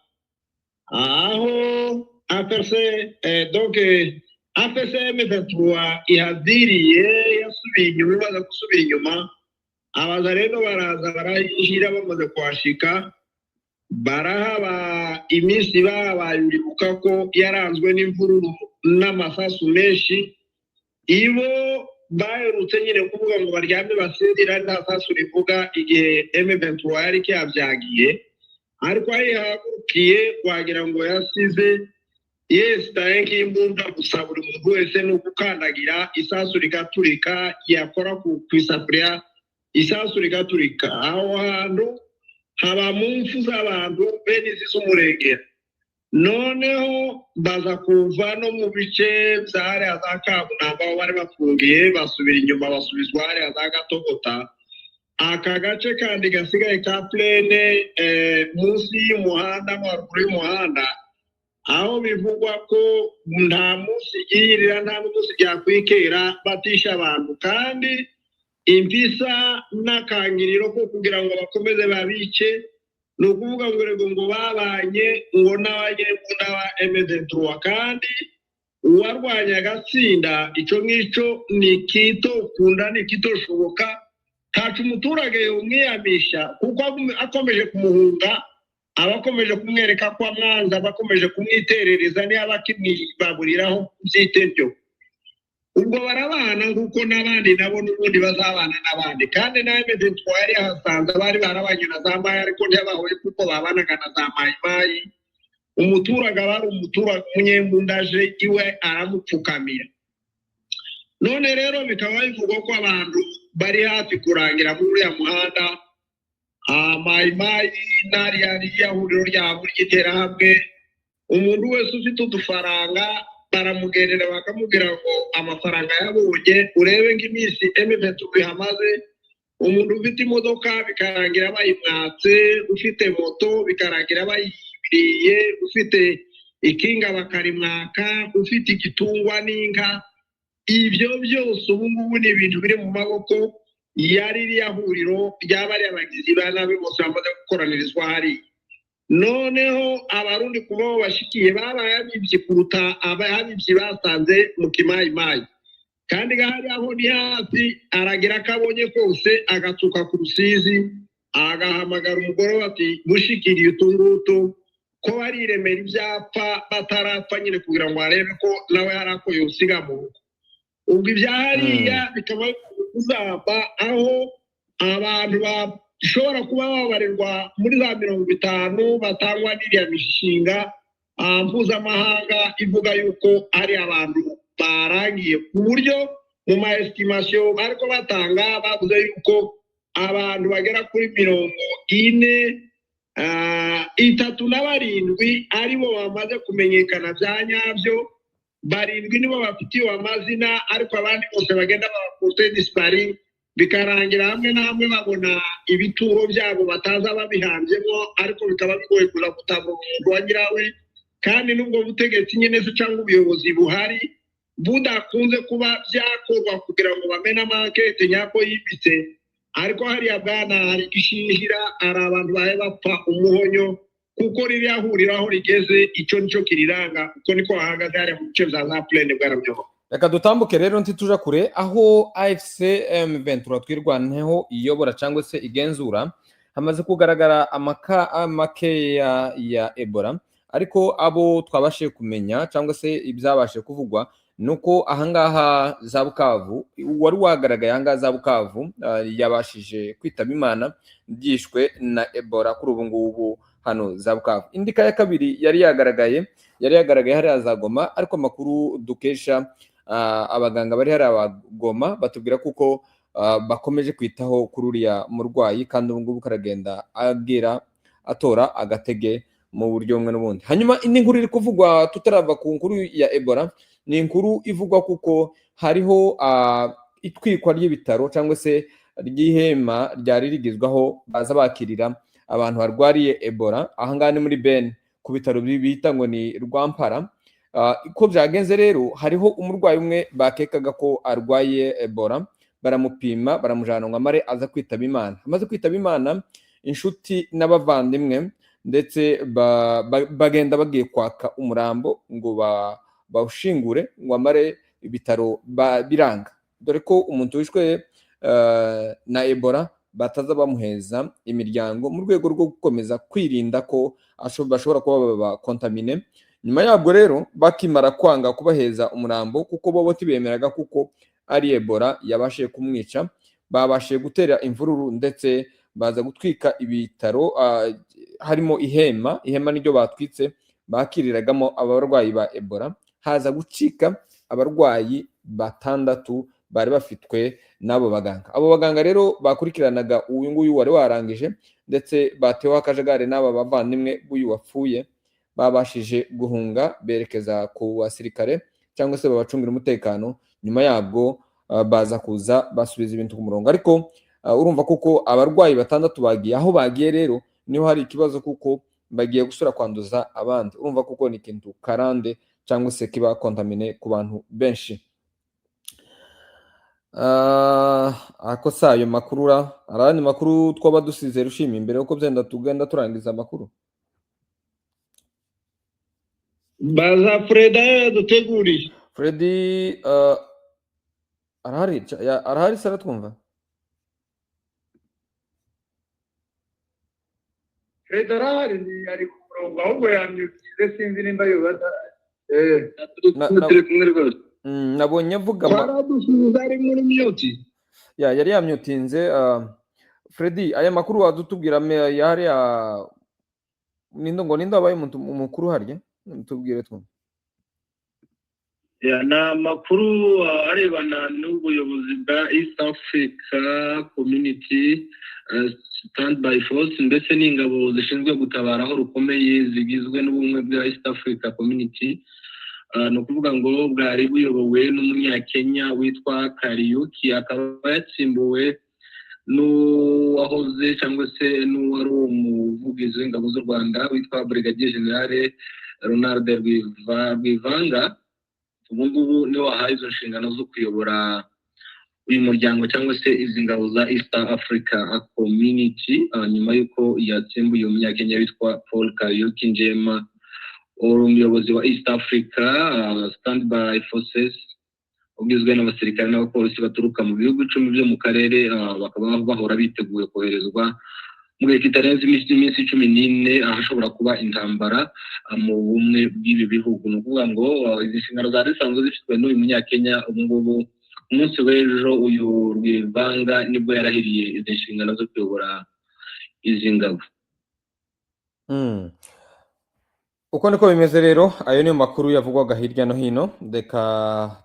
aho APC M23 ihadiriye yasubiye inyuma, imaze gusubira inyuma. Abaza rero baraza barahira, bamaze kuhashika barahaba iminsi babaye, uribuka ko yaranzwe n'imvururu n'amasasu menshi. Ibo baherutse nyine kuvuga ngo baryame basinzira, nta sasu rivuga igihe M23 yari cyabyagiye, ariko ayihagurukiye wagira ngo yasize yesitaye nk'imbunda gusa. Buri muntu wese ni ugukandagira isasu rigaturika, yakora ku isafuriya isasu rigaturika. Aho hantu haba mu mfu z'abantu bene izi z'umurengera. Noneho baza kuva no mu bice bya hariya za Kabunamba aho bari bafungiye, basubira inyuma basubizwa hariya za Gatogota. Aka gace kandi gasigaye ka plene munsi y'umuhanda no haruguru y'umuhanda, aho bivugwa ko nta munsi igirira, nta munsi ryakwikera batisha abantu, kandi impisa n'akangiriro ko kugira ngo bakomeze babice. Ni ukuvuga ngo rego ngo babanye ngo n'abanyembunda ba M23, kandi uwarwanya agatsinda icyo ngicyo ni kito kunda, ni kitoshoboka. Ntacu umuturage umwiyamisha kuko akomeje kumuhunga, abakomeje kumwereka ko amwanza, abakomeje kumwiterereza, niba bakimwibaburiraho byitebyo. Ubwo barabana nguko n'abandi nabo n'ubundi bazabana n'abandi, kandi na M23 yari yahasanze bari barabanye na za Mayi, ariko ntiyabahoye kuko babanaga na za Mayi. Umuturage aba ari umuturage, umunyembundaje iwe aramupfukamira. none rero bikaba bivugwa ko abantu bari hafi kurangira muri uriya muhanda mayimayi n'ariya huriro ryabo ry'interahamwe umuntu wese ufite udufaranga baramugerera bakamubwira ngo amafaranga yabonye urebe nk'iminsi M23 bihamaze umuntu ufite imodoka bikarangira bayimwatse ufite moto bikarangira bayibiriye ufite ikinga bakarimwaka ufite igitungwa n'inka ibyo byose ubu ngubu ni ibintu biri mu maboko yari iriya huriro ryaba ari abagizi ba nabi bose bamaze gukoranirizwa hariya noneho abarundi kuba bashikiye babaye abibye kuruta ababibye basanze mu kimayimayi kandi gahari aho ni hasi aragira akabonye kose agatuka ku rusizi agahamagara umugore ati bushikiriye utungutu ko bariremera ibyapa batarapfa nyine kugira ngo arebe ko nawe hari ako yosiga mu rugo ubwo ibya hariya bikaba bizaba aho abantu bashobora kuba babarirwa muri za 50 batangwa n'iriya mishinga mpuzamahanga ivuga yuko ari abantu barangiye ku buryo mu ma estimation bariko batanga bavuze yuko abantu bagera kuri 37 aribo bamaze kumenyekana bya nyabyo 7 nibo bafitiwe amazina ariko abandi bose bagenda babakote dispari bikarangira hamwe na hamwe babona ibituro byabo bataza babihanzemo ariko bikaba bigoye kuza gutanga umuntu wagirawe kandi nubwo butegetsi nyine se cyangwa ubuyobozi buhari budakunze kuba byakorwa kugira ngo bamene amakete nyako yibitse ariko hariya bwana hari gishinjira ari abantu bahe bapfa umuhonyo kuko ririya huriro aho rigeze icyo nicyo kiriranga kuko niko hahagaze hariya mu bice bya za plene bwarabyo. Reka dutambuke rero ntituja kure aho AFC M23 twirwaneho iyobora cyangwa se igenzura hamaze kugaragara amake ya Ebola ariko abo twabashe kumenya cyangwa se ibyabashe kuvugwa nuko ahangaha za Bukavu wari wagaragaye ahangaha za Bukavu yabashije kwitaba Imana byishwe na Ebola kuri ubu ngubu hano za Bukavu. Indika ya kabiri yari yagaragaye hari za Goma ariko makuru dukesha abaganga bari hari abagoma batubwira kuko bakomeje kwitaho kuri uriya murwayi kandi ubu ngubu karagenda agira atora agatege mu buryo bumwe n'ubundi. Hanyuma indi nkuru iri kuvugwa tutarava ku nkuru ya Ebola ni inkuru ivugwa kuko hariho itwikwa ry'ibitaro cyangwa se ry'ihema ryari rigizwaho baza bakirira abantu barwariye Ebola ahangaha ni muri Beni ku bitaro bita ngo ni Rwampara. Uko byagenze rero hariho umurwayi umwe bakekaga ko arwaye Ebola baramupima baramujana ngo amare aza kwitaba Imana. Amaze kwitaba Imana inshuti n'abavandimwe ndetse bagenda bagiye kwaka umurambo ngo bawushingure ngo amare ibitaro biranga dore ko umuntu wishwe na Ebola bataza bamuheza imiryango mu rwego rwo gukomeza kwirinda ko bashobora kuba bakontamine. Nyuma yabwo rero bakimara kwanga kubaheza umurambo kuko bo tibemeraga kuko ari Ebola yabashe kumwica babashe gutera imvururu ndetse baza gutwika ibitaro harimo ihema niryo batwitse bakiriragamo abarwayi ba Ebola haza gucika abarwayi 6 bari bafitwe n'abo baganga. Abo baganga rero bakurikiranaga uyu nguyu wari warangije ndetse batewe akajagari n'aba bavandimwe b'uyu wapfuye babashije guhunga berekeza ku basirikare cyangwa se babacungira umutekano. Nyuma yabwo baza kuza basubiza ibintu ku murongo ariko urumva kuko abarwayi 6 bagiye aho bagiye rero niho hari ikibazo kuko bagiye gusura kwanduza abandi. Urumva kuko ni kintu karande cyangwa se kiba kontamine ku bantu benshi. Ako sayo makurura arani makuru twaba dusize rushimi imbere uko byenda tugenda turangiza amakuru baza Freda duteguriye Freddy arahari sara twumva Freda arahari ari ku murongo ahubwo yamyukize sinzi nimba yubaza nabonye avuga baradusubiza ari muri mute yari yamyutinze. Freddy aya makuru wadutubwira yari nindo ngo nindo abaye umuntu mukuru harya tubwire twumva ni amakuru arebana n'ubuyobozi bwa East Africa Community Standby Force ndetse n'ingabo zishinzwe gutabara aho rukomeye zigizwe n'ubumwe bwa East Africa Community. Ni ukuvuga ngo bwari buyobowe n'umunyakenya witwa Kariuki, akaba yatsimbuwe n'uwahoze cyangwa se n'uwari umuvugizi w'ingabo z'u Rwanda witwa Brigadier General Ronald Rwivanga. Ubu ngubu niwe wahaye izo nshingano zo kuyobora uyu muryango cyangwa se izi ngabo za East Africa Community, nyuma y'uko yatsimbuye umunyakenya witwa Paul Kariuki Njema, umuyobozi wa East Africa Standby Forces ugizwe n'abasirikare n'abapolisi baturuka mu bihugu 10 byo mu karere, bakaba bahora biteguye koherezwa mu gihe kitarenze iminsi 14 ahashobora kuba intambara mu bumwe bw'ibi bihugu. Ni ukuvuga ngo izi nshingano zari zisanzwe zifitwe n'uyu munyakenya. Ubu ngubu umunsi w'ejo uyu Rwivanga nibwo yarahiriye izi nshingano zo kuyobora izi ngabo. Uko niko bimeze rero, ayo niyo makuru yavugwaga hirya no hino. Reka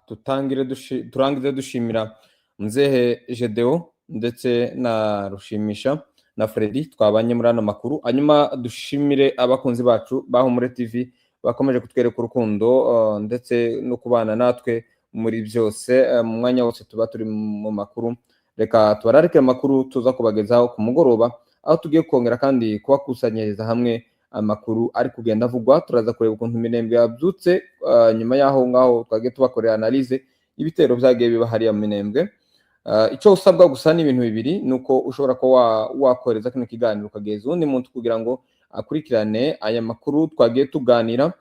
turangize dushimira Mzehe Jedeo ndetse na Rushimisha na Freddy twabanye muri ano makuru. Hanyuma dushimire abakunzi bacu ba Humure TV bakomeje kutwereka urukundo ndetse no kubana natwe muri byose mu mwanya wose tuba turi mu makuru. Reka tubararike amakuru tuza kubagezaho ku mugoroba, aho tugiye kongera kandi kubakusanyiriza hamwe amakuru ari kugenda avugwa. Turaza kureba ukuntu Minembwe yabyutse nyuma yaho ngaho twagiye tubakorera analyse ibitero byagiye biba hariya mu Minembwe. Icyo usabwa gusa ni ibintu bibiri, nuko ushobora ko wakoreza kino kiganiro ukageza undi muntu kugira ngo akurikirane aya makuru twagiye tuganira,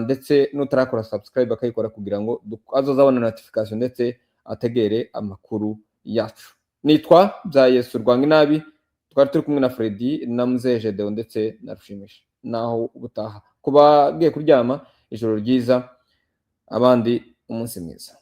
ndetse n'utarakora subscribe akayikora kugira ngo azazabona notification ndetse ategere amakuru yacu. Nitwa Byayesu Rwanginabi, twari turi kumwe na Freddy na Mzehe Jedeo ndetse na Rushimisha. Naho ubutaha kuba giye kuryama, ijoro ryiza, abandi umunsi mwiza.